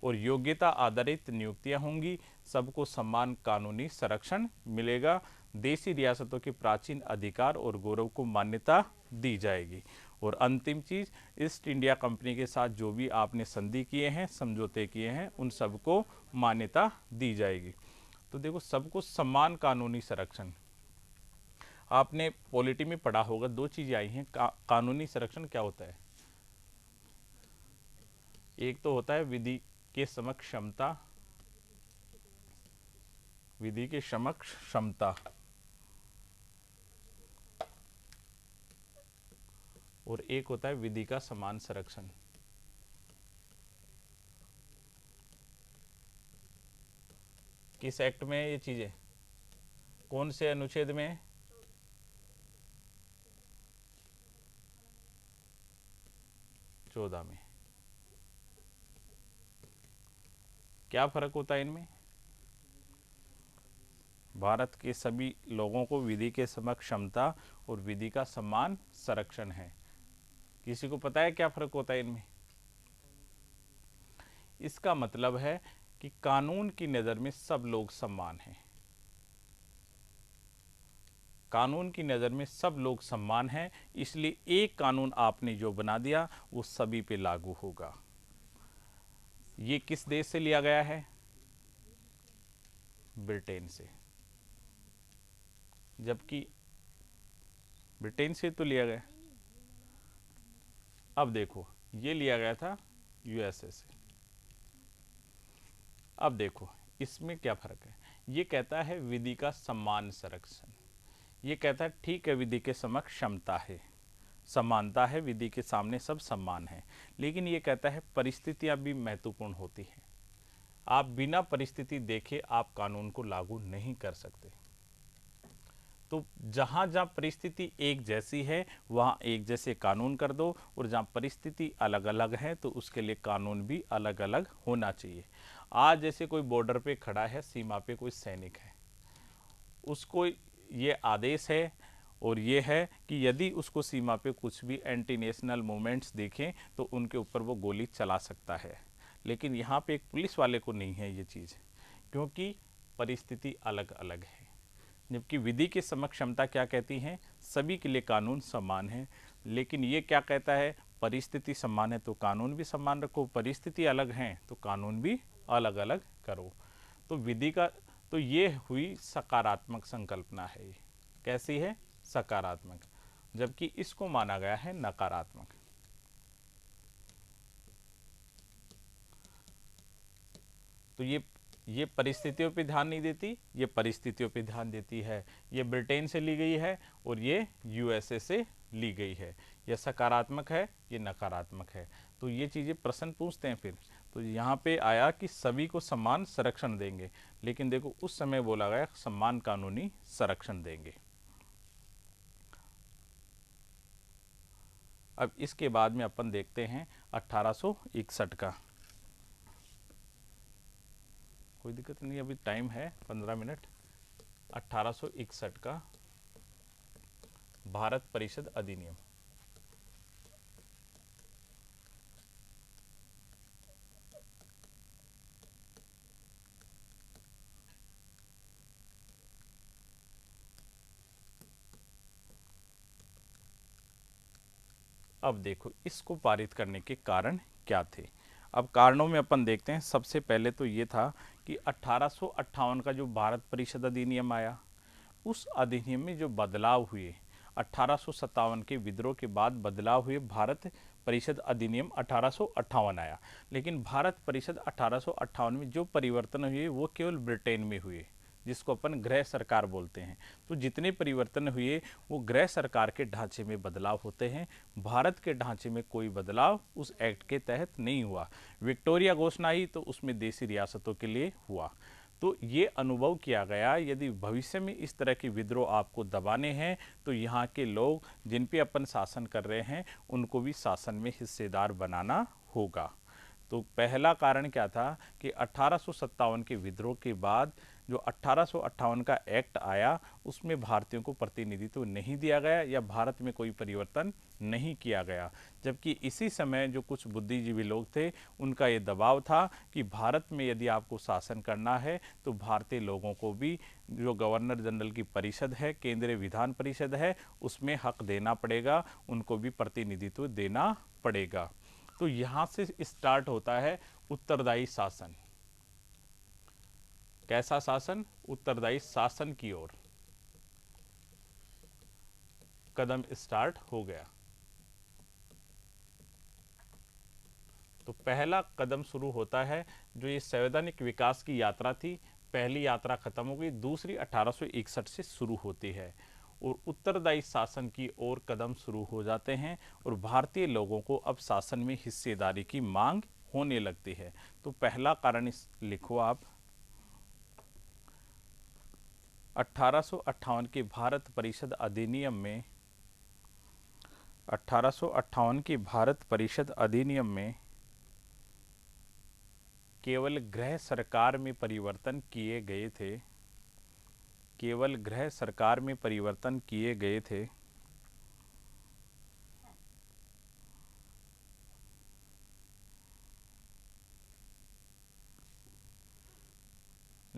और योग्यता आधारित नियुक्तियां होंगी। सबको समान कानूनी संरक्षण मिलेगा। देशी रियासतों के प्राचीन अधिकार और गौरव को मान्यता दी जाएगी। और अंतिम चीज, ईस्ट इंडिया कंपनी के साथ जो भी आपने संधि किए हैं, समझौते किए हैं, उन सबको मान्यता दी जाएगी। तो देखो, सबको समान कानूनी संरक्षण। आपने पॉलिटी में पढ़ा होगा, 2 चीजें आई हैं। कानूनी संरक्षण क्या होता है? एक तो होता है विधि के समक्ष क्षमता, विधि के समक्ष क्षमता, और एक होता है विधि का समान संरक्षण। किस एक्ट में है ये चीजें? कौन से अनुच्छेद में? चौदह में। क्या फर्क होता है इनमें? भारत के सभी लोगों को विधि के समक्ष क्षमता और विधि का समान संरक्षण है। किसी को पता है क्या फर्क होता है इनमें? इसका मतलब है कि कानून की नज़र में सब लोग समान हैं। कानून की नज़र में सब लोग समान हैं, इसलिए एक कानून आपने जो बना दिया वो सभी पे लागू होगा। ये किस देश से लिया गया है? ब्रिटेन से। जबकि ब्रिटेन से तो लिया गया, अब देखो ये लिया गया था यूएसए से। अब देखो इसमें क्या फर्क है। ये कहता है विधि का समान संरक्षण, ये कहता है ठीक है विधि के समक्ष क्षमता है, समानता है, विधि के सामने सब समान है। लेकिन ये कहता है परिस्थितियां भी महत्वपूर्ण होती हैं। आप बिना परिस्थिति देखे आप कानून को लागू नहीं कर सकते। तो जहां जहां परिस्थिति एक जैसी है वहां एक जैसे कानून कर दो, और जहां परिस्थिति अलग अलग है तो उसके लिए कानून भी अलग अलग होना चाहिए। आज जैसे कोई बॉर्डर पे खड़ा है, सीमा पे कोई सैनिक है, उसको ये आदेश है और ये है कि यदि उसको सीमा पे कुछ भी एंटी नेशनल मूवमेंट्स देखें तो उनके ऊपर वो गोली चला सकता है। लेकिन यहाँ पे एक पुलिस वाले को नहीं है ये चीज़, क्योंकि परिस्थिति अलग अलग है। जबकि विधि की समक्ष क्षमता क्या कहती है? सभी के लिए कानून समान है। लेकिन ये क्या कहता है? परिस्थिति समान है तो कानून भी समान रखो, परिस्थिति अलग है तो कानून भी अलग अलग करो। तो विधि का, तो ये हुई सकारात्मक संकल्पना है। ये कैसी है? सकारात्मक। जबकि इसको माना गया है नकारात्मक। तो ये परिस्थितियों पे ध्यान नहीं देती, ये परिस्थितियों पे ध्यान देती है। ये ब्रिटेन से ली गई है और ये यूएसए से ली गई है। ये सकारात्मक है, ये नकारात्मक है। तो ये चीज़ें प्रश्न पूछते हैं फिर। तो यहाँ पे आया कि सभी को समान संरक्षण देंगे, लेकिन देखो उस समय बोला गया समान कानूनी संरक्षण देंगे। अब इसके बाद में अपन देखते हैं 1861 का। कोई दिक्कत नहीं, अभी टाइम है 15 मिनट। 1861 का भारत परिषद अधिनियम। अब देखो इसको पारित करने के कारण क्या थे। अब कारणों में अपन देखते हैं। सबसे पहले तो ये था कि 1858 का जो भारत परिषद अधिनियम आया, उस अधिनियम में जो बदलाव हुए, 1857 के विद्रोह के बाद बदलाव हुए, भारत परिषद अधिनियम 1858 आया। लेकिन भारत परिषद 1858 में जो परिवर्तन हुए वो केवल ब्रिटेन में हुए, जिसको अपन गृह सरकार बोलते हैं। तो जितने परिवर्तन हुए वो गृह सरकार के ढांचे में बदलाव होते हैं। भारत के ढांचे में कोई बदलाव उस एक्ट के तहत नहीं हुआ। विक्टोरिया घोषणा आई तो उसमें देशी रियासतों के लिए हुआ। तो ये अनुभव किया गया यदि भविष्य में इस तरह के विद्रोह आपको दबाने हैं तो यहाँ के लोग जिन पे अपन शासन कर रहे हैं उनको भी शासन में हिस्सेदार बनाना होगा। तो पहला कारण क्या था कि 1857 के विद्रोह के बाद जो 1858 का एक्ट आया उसमें भारतीयों को प्रतिनिधित्व नहीं दिया गया या भारत में कोई परिवर्तन नहीं किया गया। जबकि इसी समय जो कुछ बुद्धिजीवी लोग थे उनका ये दबाव था कि भारत में यदि आपको शासन करना है तो भारतीय लोगों को भी जो गवर्नर जनरल की परिषद है, केंद्रीय विधान परिषद है, उसमें हक देना पड़ेगा, उनको भी प्रतिनिधित्व देना पड़ेगा। तो यहां से स्टार्ट होता है उत्तरदायी शासन। कैसा शासन? उत्तरदायी शासन की ओर कदम स्टार्ट हो गया। तो पहला कदम शुरू होता है जो ये संवैधानिक विकास की यात्रा थी, पहली यात्रा खत्म हो गई, दूसरी 1861 से शुरू होती है और उत्तरदायी शासन की ओर कदम शुरू हो जाते हैं और भारतीय लोगों को अब शासन में हिस्सेदारी की मांग होने लगती है। तो पहला कारण इस लिखो आप, 1858 के भारत परिषद अधिनियम में, 1858 की भारत परिषद अधिनियम में केवल गृह सरकार में परिवर्तन किए गए थे, केवल गृह सरकार में परिवर्तन किए गए थे।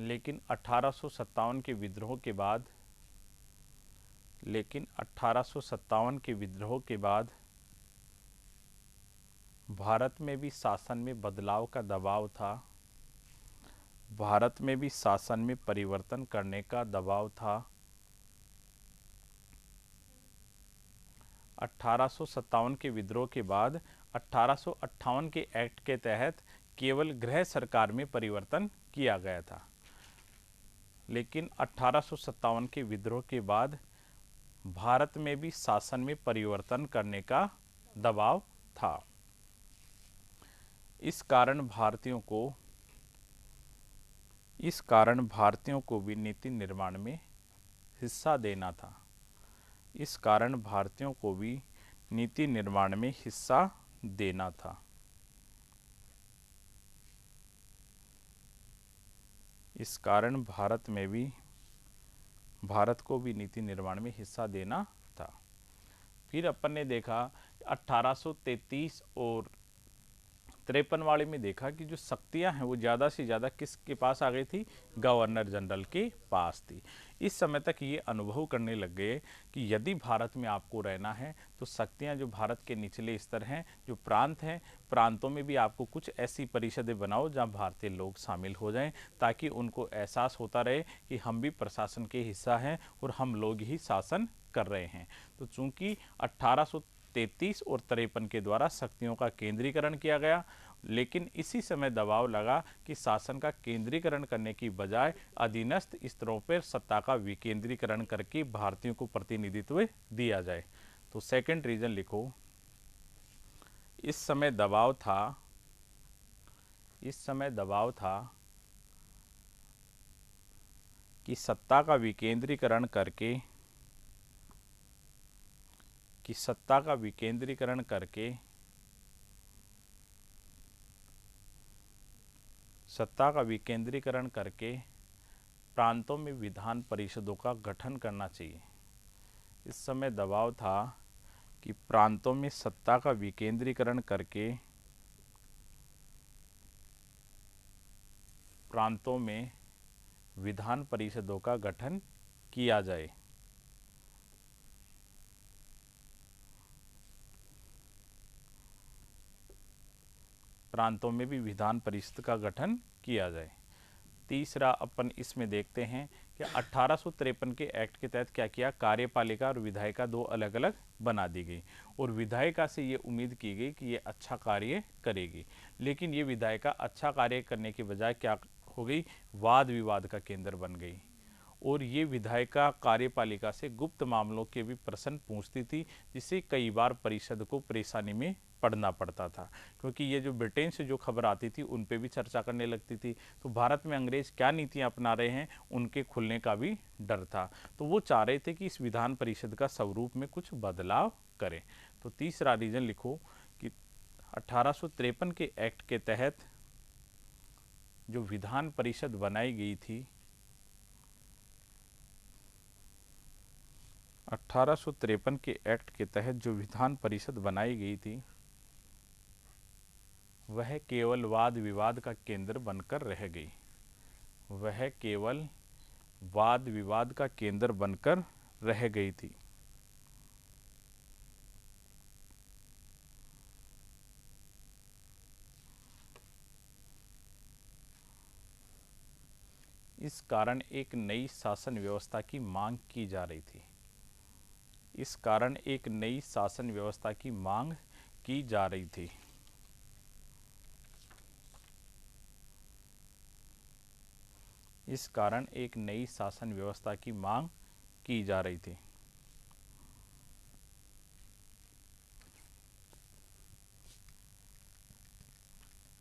लेकिन 1857 के विद्रोह के बाद भारत में भी शासन में बदलाव का दबाव था, भारत में भी शासन में परिवर्तन करने का दबाव था। 1857 के विद्रोह के बाद 1858 के एक्ट के तहत केवल गृह सरकार में परिवर्तन किया गया था, लेकिन 1857 के विद्रोह के बाद भारत में भी शासन में परिवर्तन करने का दबाव था। इस कारण भारतीयों को भी नीति निर्माण में हिस्सा देना था। इस कारण भारतीयों को भी नीति निर्माण में हिस्सा देना था। इस कारण भारत को भी नीति निर्माण में हिस्सा देना था। फिर अपन ने देखा 1833 और 53 वाले में देखा कि जो शक्तियां हैं वो ज़्यादा से ज़्यादा किसके पास आ गई थी, गवर्नर जनरल के पास थी। इस समय तक ये अनुभव करने लग गए कि यदि भारत में आपको रहना है तो शक्तियां जो भारत के निचले स्तर हैं, जो प्रांत हैं, प्रांतों में भी आपको कुछ ऐसी परिषदें बनाओ जहां भारतीय लोग शामिल हो जाएं, ताकि उनको एहसास होता रहे कि हम भी प्रशासन के हिस्सा हैं और हम लोग ही शासन कर रहे हैं। तो चूंकि 1833 और 53 के द्वारा शक्तियों का केंद्रीकरण किया गया, लेकिन इसी समय दबाव लगा कि शासन का केंद्रीकरण करने की बजाय अधीनस्थ स्तरों पर सत्ता का विकेंद्रीकरण करके भारतीयों को प्रतिनिधित्व दिया जाए। तो सेकंड रीजन लिखो, इस समय दबाव था कि सत्ता का विकेंद्रीकरण करके प्रांतों में विधान परिषदों का गठन करना चाहिए। इस समय दबाव था कि प्रांतों में सत्ता का विकेंद्रीकरण करके प्रांतों में विधान परिषदों का गठन किया जाए। प्रांतों में भी विधान परिषद का गठन किया जाए। तीसरा अपन इसमें देखते हैं कि 1853 के एक्ट के तहत क्या किया, कार्यपालिका और विधायिका दो अलग अलग बना दी गई और विधायिका से ये उम्मीद की गई कि ये अच्छा कार्य करेगी। लेकिन ये विधायिका अच्छा कार्य करने के बजाय क्या हो गई, वाद विवाद का केंद्र बन गई। और ये विधायिका कार्यपालिका से गुप्त मामलों के भी प्रश्न पूछती थी, जिससे कई बार परिषद को परेशानी में पड़ना पड़ता था, क्योंकि ये जो ब्रिटेन से जो खबर आती थी उन पे भी चर्चा करने लगती थी। तो भारत में अंग्रेज क्या नीतियां अपना रहे हैं उनके खुलने का भी डर था। तो वो चाह रहे थे कि इस विधान परिषद का स्वरूप में कुछ बदलाव करें। तो तीसरा रीजन लिखो कि 1853 के एक्ट के तहत जो विधान परिषद बनाई गई थी, 1853 के एक्ट के तहत जो विधान परिषद बनाई गई थी वह केवल वाद विवाद का केंद्र बनकर रह गई। वह केवल वाद विवाद का केंद्र बनकर रह गई थी। इस कारण एक नई शासन व्यवस्था की मांग की जा रही थी। इस कारण एक नई शासन व्यवस्था की मांग की जा रही थी। इस कारण एक नई शासन व्यवस्था की मांग की जा रही थी।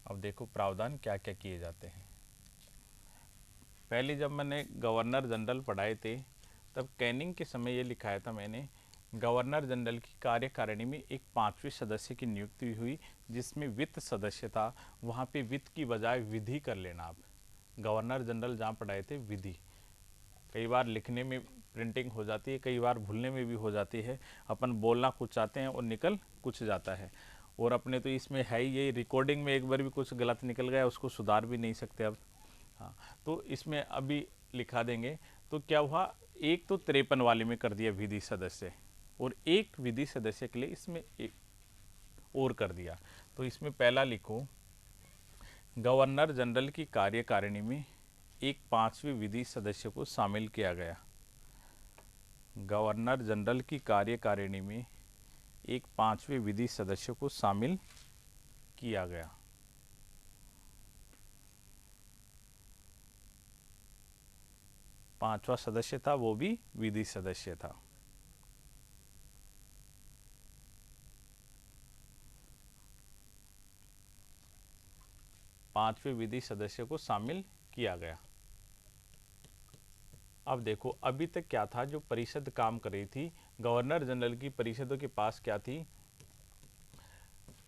अब देखो प्रावधान क्या क्या किए जाते हैं। पहले जब मैंने गवर्नर जनरल पढ़ाए थे तब कैनिंग के समय ये लिखाया था मैंने, गवर्नर जनरल की कार्यकारिणी में एक 5वें सदस्य की नियुक्ति हुई जिसमें वित्त सदस्य था। वहाँ पे वित्त की बजाय विधि कर लेना। आप गवर्नर जनरल जहाँ पढ़ाए थे विधि, कई बार लिखने में प्रिंटिंग हो जाती है, कई बार भूलने में भी हो जाती है। अपन बोलना कुछ चाहते हैं और निकल कुछ जाता है। और अपने तो इसमें है ही ये, रिकॉर्डिंग में एक बार भी कुछ गलत निकल गया उसको सुधार भी नहीं सकते। अब हाँ, तो इसमें अभी लिखा देंगे। तो क्या हुआ, एक तो 53 वाले में कर दिया विधि सदस्य, और एक विधि सदस्य के लिए इसमें एक और कर दिया। तो इसमें पहला लिखो, गवर्नर जनरल की कार्यकारिणी में एक 5वें विधि सदस्य को शामिल किया गया। गवर्नर जनरल की कार्यकारिणी में एक 5वें विधि सदस्य को शामिल किया गया। पांचवा सदस्य था वो भी विधि सदस्य था। पांचवें विधि सदस्य को शामिल किया गया। अब देखो, अभी तक क्या था, जो परिषद काम कर रही थी, गवर्नर जनरल की परिषदों के पास क्या थी,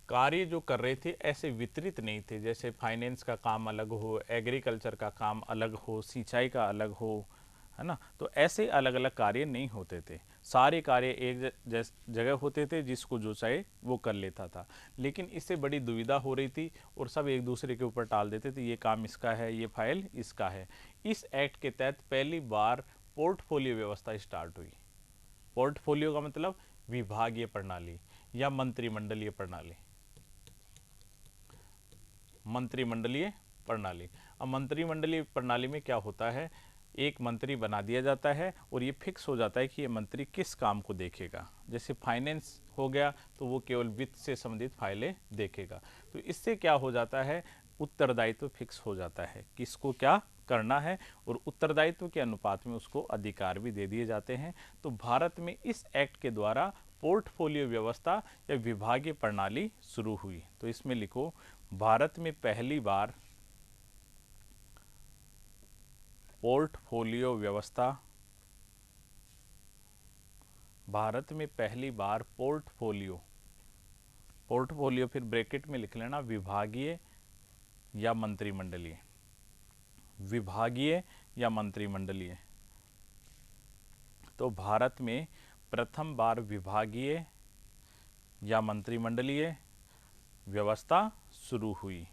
कार्य जो कर रहे थे ऐसे वितरित नहीं थे। जैसे फाइनेंस का काम अलग हो, एग्रीकल्चर का काम अलग हो, सिंचाई का अलग हो, है ना। तो ऐसे अलग अलग कार्य नहीं होते थे, सारे कार्य एक जगह होते थे, जिसको जो चाहे वो कर लेता था। लेकिन इससे बड़ी दुविधा हो रही थी और सब एक दूसरे के ऊपर टाल देते थे, ये काम इसका है, ये फाइल इसका है। इस एक्ट के तहत पहली बार पोर्टफोलियो व्यवस्था स्टार्ट हुई। पोर्टफोलियो का मतलब विभागीय प्रणाली या मंत्रिमंडलीय प्रणाली। मंत्रिमंडलीय प्रणाली। अब मंत्रिमंडलीय प्रणाली में क्या होता है, एक मंत्री बना दिया जाता है और ये फिक्स हो जाता है कि ये मंत्री किस काम को देखेगा। जैसे फाइनेंस हो गया तो वो केवल वित्त से संबंधित फाइलें देखेगा। तो इससे क्या हो जाता है, उत्तरदायित्व फिक्स हो जाता है, किसको क्या करना है, और उत्तरदायित्व के अनुपात में उसको अधिकार भी दे दिए जाते हैं। तो भारत में इस एक्ट के द्वारा पोर्टफोलियो व्यवस्था या विभागीय प्रणाली शुरू हुई। तो इसमें लिखो, भारत में पहली बार पोर्टफोलियो व्यवस्था, भारत में पहली बार पोर्टफोलियो, पोर्टफोलियो फिर ब्रैकेट में लिख लेना विभागीय या मंत्रिमंडलीय, विभागीय या मंत्रिमंडलीय। तो भारत में प्रथम बार विभागीय या मंत्रिमंडलीय व्यवस्था शुरू हुई।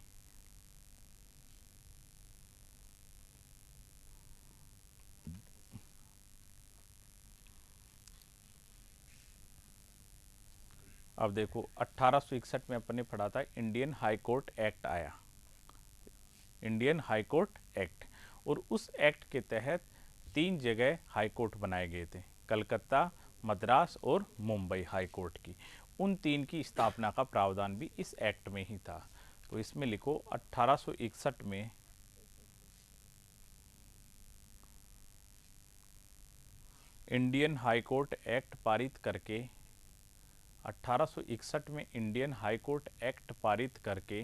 अब देखो, 1861 में अपन ने पढ़ा था, इंडियन हाई कोर्ट एक्ट आया, इंडियन हाई कोर्ट एक्ट। और उस एक्ट के तहत 3 जगह हाई कोर्ट बनाए गए थे, कलकत्ता, मद्रास और मुंबई हाई कोर्ट की। उन 3 की स्थापना का प्रावधान भी इस एक्ट में ही था। तो इसमें लिखो, 1861 में इंडियन हाई कोर्ट एक्ट पारित करके, 1861 में इंडियन हाई कोर्ट एक्ट पारित करके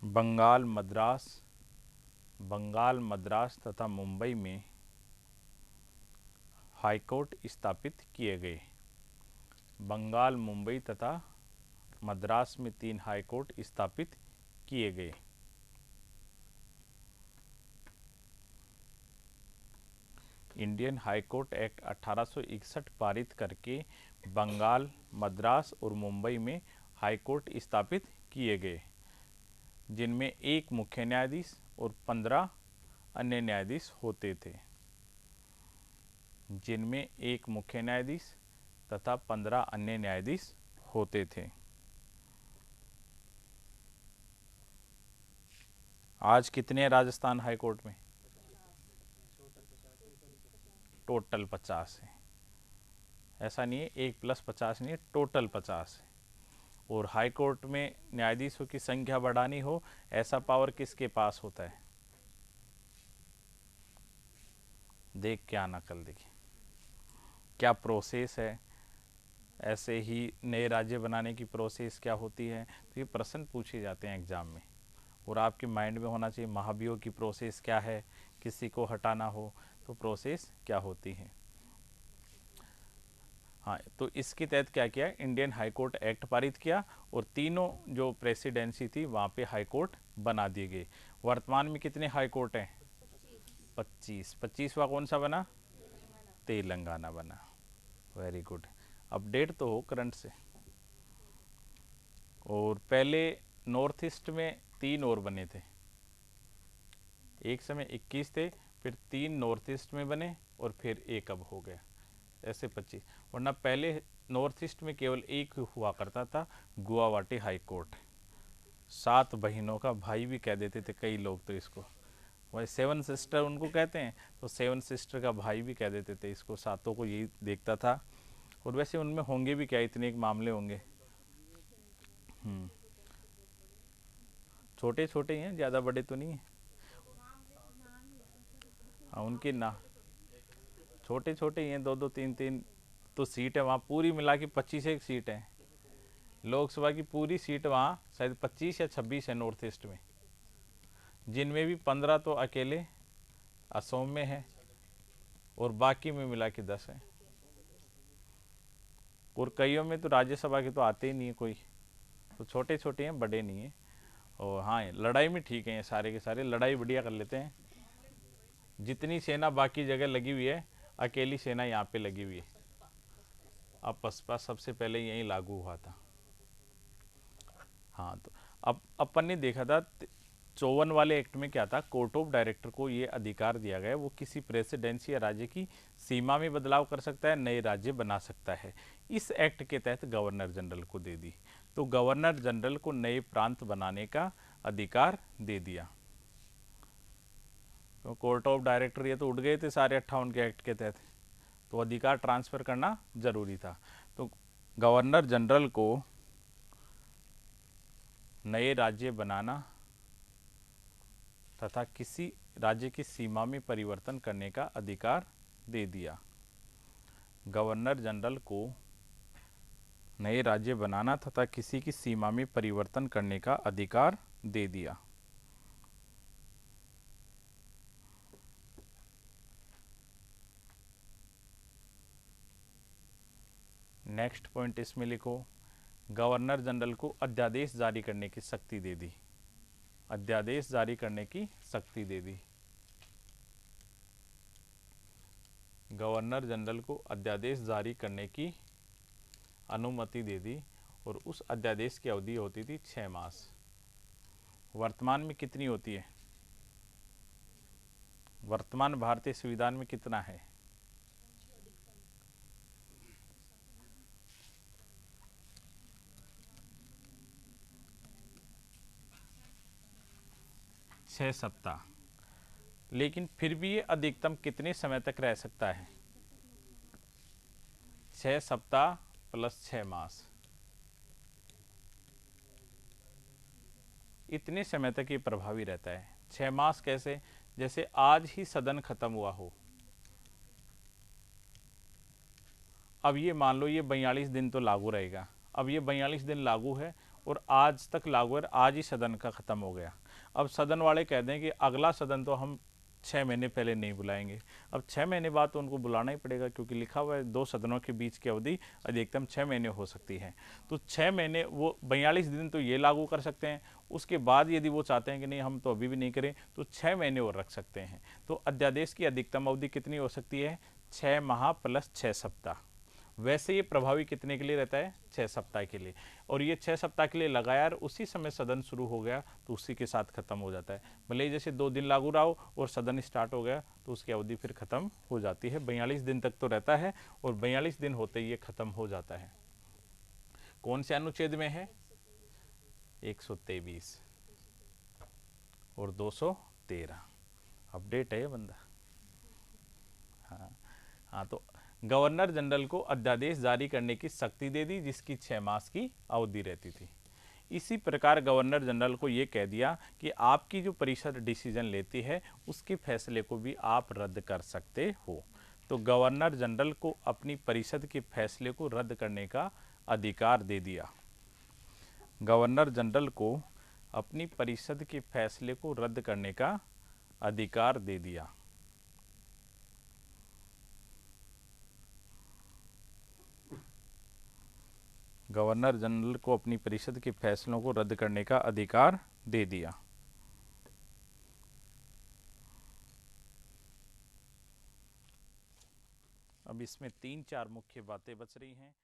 बंगाल, मद्रास तथा मुंबई में हाई कोर्ट स्थापित किए गए। बंगाल, मुंबई तथा मद्रास में 3 हाई कोर्ट स्थापित किए गए। इंडियन हाई कोर्ट एक्ट 1861 पारित करके बंगाल, मद्रास और मुंबई में हाई कोर्ट स्थापित किए गए, जिनमें 1 मुख्य न्यायाधीश और 15 अन्य न्यायाधीश होते थे, जिनमें 1 मुख्य न्यायाधीश तथा 15 अन्य न्यायाधीश होते थे। आज कितने हैं राजस्थान हाई कोर्ट में? टोटल 50 है। ऐसा नहीं है 1 + 50 नहीं है, टोटल 50 है। और हाई कोर्ट में न्यायाधीशों की संख्या बढ़ानी हो, ऐसा पावर किसके पास होता है? देख के आना कल, देखिए क्या प्रोसेस है, ऐसे ही नए राज्य बनाने की प्रोसेस क्या होती है। तो ये प्रश्न पूछे जाते हैं एग्जाम में, और आपके माइंड में होना चाहिए महाभियोग की प्रोसेस क्या है, किसी को हटाना हो तो प्रोसेस क्या होती है। हाँ, तो इसके तहत क्या किया, इंडियन हाई कोर्ट एक्ट पारित किया, और तीनों जो प्रेसिडेंसी थी वहाँ पे हाई कोर्ट बना दिए गए। वर्तमान में कितने हाई कोर्ट हैं? 25। 25वां कौन सा बना? तेलंगाना बना। वेरी गुड, अपडेट तो हो करंट से। और पहले नॉर्थ ईस्ट में 3 और बने थे, एक समय 21 थे, फिर 3 नॉर्थ ईस्ट में बने और फिर एक अब हो गया, ऐसे 25। वरना पहले नॉर्थ ईस्ट में केवल एक हुआ करता था, गुवाहाटी हाई कोर्ट। 7 बहनों का भाई भी कह देते थे कई लोग तो इसको, वही 7 सिस्टर उनको कहते हैं, तो 7 सिस्टर का भाई भी कह देते थे इसको, सातों को यही देखता था। और वैसे उनमें होंगे भी क्या, इतने एक मामले होंगे। छोटे छोटे ही हैं, ज़्यादा बड़े तो नहीं हैं। हाँ उनके ना छोटे छोटे ही हैं, 2 2 3 3 तो सीट है वहाँ, पूरी मिला के 25 एक सीट है। लोकसभा की पूरी सीट वहाँ शायद 25 या 26 है नॉर्थ ईस्ट में, जिनमें भी 15 तो अकेले असम में है और बाकी में मिला के 10 है। और कईयों में तो राज्यसभा के तो आते ही नहीं है कोई, तो छोटे छोटे हैं, बड़े नहीं हैं। और हाँ लड़ाई में ठीक है, सारे के सारे लड़ाई बढ़िया कर लेते हैं। जितनी सेना बाकी जगह लगी हुई है, अकेली सेना यहाँ पे लगी हुई है। अब बसपा सबसे पहले यहीं लागू हुआ था। हाँ तो अब अपन ने देखा था 54 वाले एक्ट में क्या था, कोर्ट ऑफ डायरेक्टर को ये अधिकार दिया गया, वो किसी प्रेसिडेंसी या राज्य की सीमा में बदलाव कर सकता है, नए राज्य बना सकता है। इस एक्ट के तहत गवर्नर जनरल को दे दी, तो गवर्नर जनरल को नए प्रांत बनाने का अधिकार दे दिया। तो कोर्ट ऑफ डायरेक्टर ये तो उठ गए थे सारे 58 के एक्ट के तहत, तो अधिकार ट्रांसफर करना जरूरी था। तो गवर्नर जनरल को नए राज्य बनाना तथा किसी राज्य की सीमा में परिवर्तन करने का अधिकार दे दिया। गवर्नर जनरल को नए राज्य बनाना तथा किसी की सीमा में परिवर्तन करने का अधिकार दे दिया। नेक्स्ट पॉइंट इसमें लिखो, गवर्नर जनरल को अध्यादेश जारी करने की शक्ति दे दी। अध्यादेश जारी करने की शक्ति दे दी। गवर्नर जनरल को अध्यादेश जारी करने की अनुमति दे दी, और उस अध्यादेश की अवधि होती थी 6 मास। वर्तमान में कितनी होती है? वर्तमान भारतीय संविधान में कितना है? छः सप्ताह। लेकिन फिर भी ये अधिकतम कितने समय तक रह सकता है? 6 सप्ताह प्लस 6 मास, इतने समय तक ये प्रभावी रहता है। 6 मास कैसे? जैसे आज ही सदन खत्म हुआ हो, अब ये मान लो ये 42 दिन तो लागू रहेगा, अब ये 42 दिन लागू है और आज तक लागू है, आज ही सदन का खत्म हो गया। अब सदन वाले कह दें कि अगला सदन तो हम 6 महीने पहले नहीं बुलाएंगे। अब 6 महीने बाद तो उनको बुलाना ही पड़ेगा, क्योंकि लिखा हुआ है 2 सदनों के बीच की अवधि अधिकतम 6 महीने हो सकती है। तो 6 महीने, वो 42 दिन तो ये लागू कर सकते हैं, उसके बाद यदि वो चाहते हैं कि नहीं हम तो अभी भी नहीं करें, तो 6 महीने और रख सकते हैं। तो अध्यादेश की अधिकतम अवधि कितनी हो सकती है? 6 माह प्लस 6 सप्ताह। वैसे ये प्रभावी कितने के लिए रहता है? 6 सप्ताह के लिए। और ये 6 सप्ताह के लिए लगाया और उसी समय सदन शुरू हो गया तो उसी के साथ खत्म हो जाता है। भले ही जैसे 2 दिन लागू रहा हो और सदन स्टार्ट हो गया तो उसकी अवधि फिर खत्म हो जाती है। 42 दिन तक तो रहता है और 42 दिन होते ही ये खत्म हो जाता है। कौन से अनुच्छेद में है? 123 और 213। अपडेट है ये बंदा। हाँ हाँ, तो गवर्नर जनरल को अध्यादेश जारी करने की शक्ति दे दी, जिसकी 6 मास की अवधि रहती थी। इसी प्रकार गवर्नर जनरल को यह कह दिया कि आपकी जो परिषद डिसीजन लेती है उसके फैसले को भी आप रद्द कर सकते हो। तो गवर्नर जनरल को अपनी परिषद के फैसले को रद्द करने का अधिकार दे दिया। गवर्नर जनरल को अपनी परिषद के फैसले को रद्द करने का अधिकार दे दिया। गवर्नर जनरल को अपनी परिषद के फैसलों को रद्द करने का अधिकार दे दिया। अब इसमें 3-4 मुख्य बातें बच रही हैं।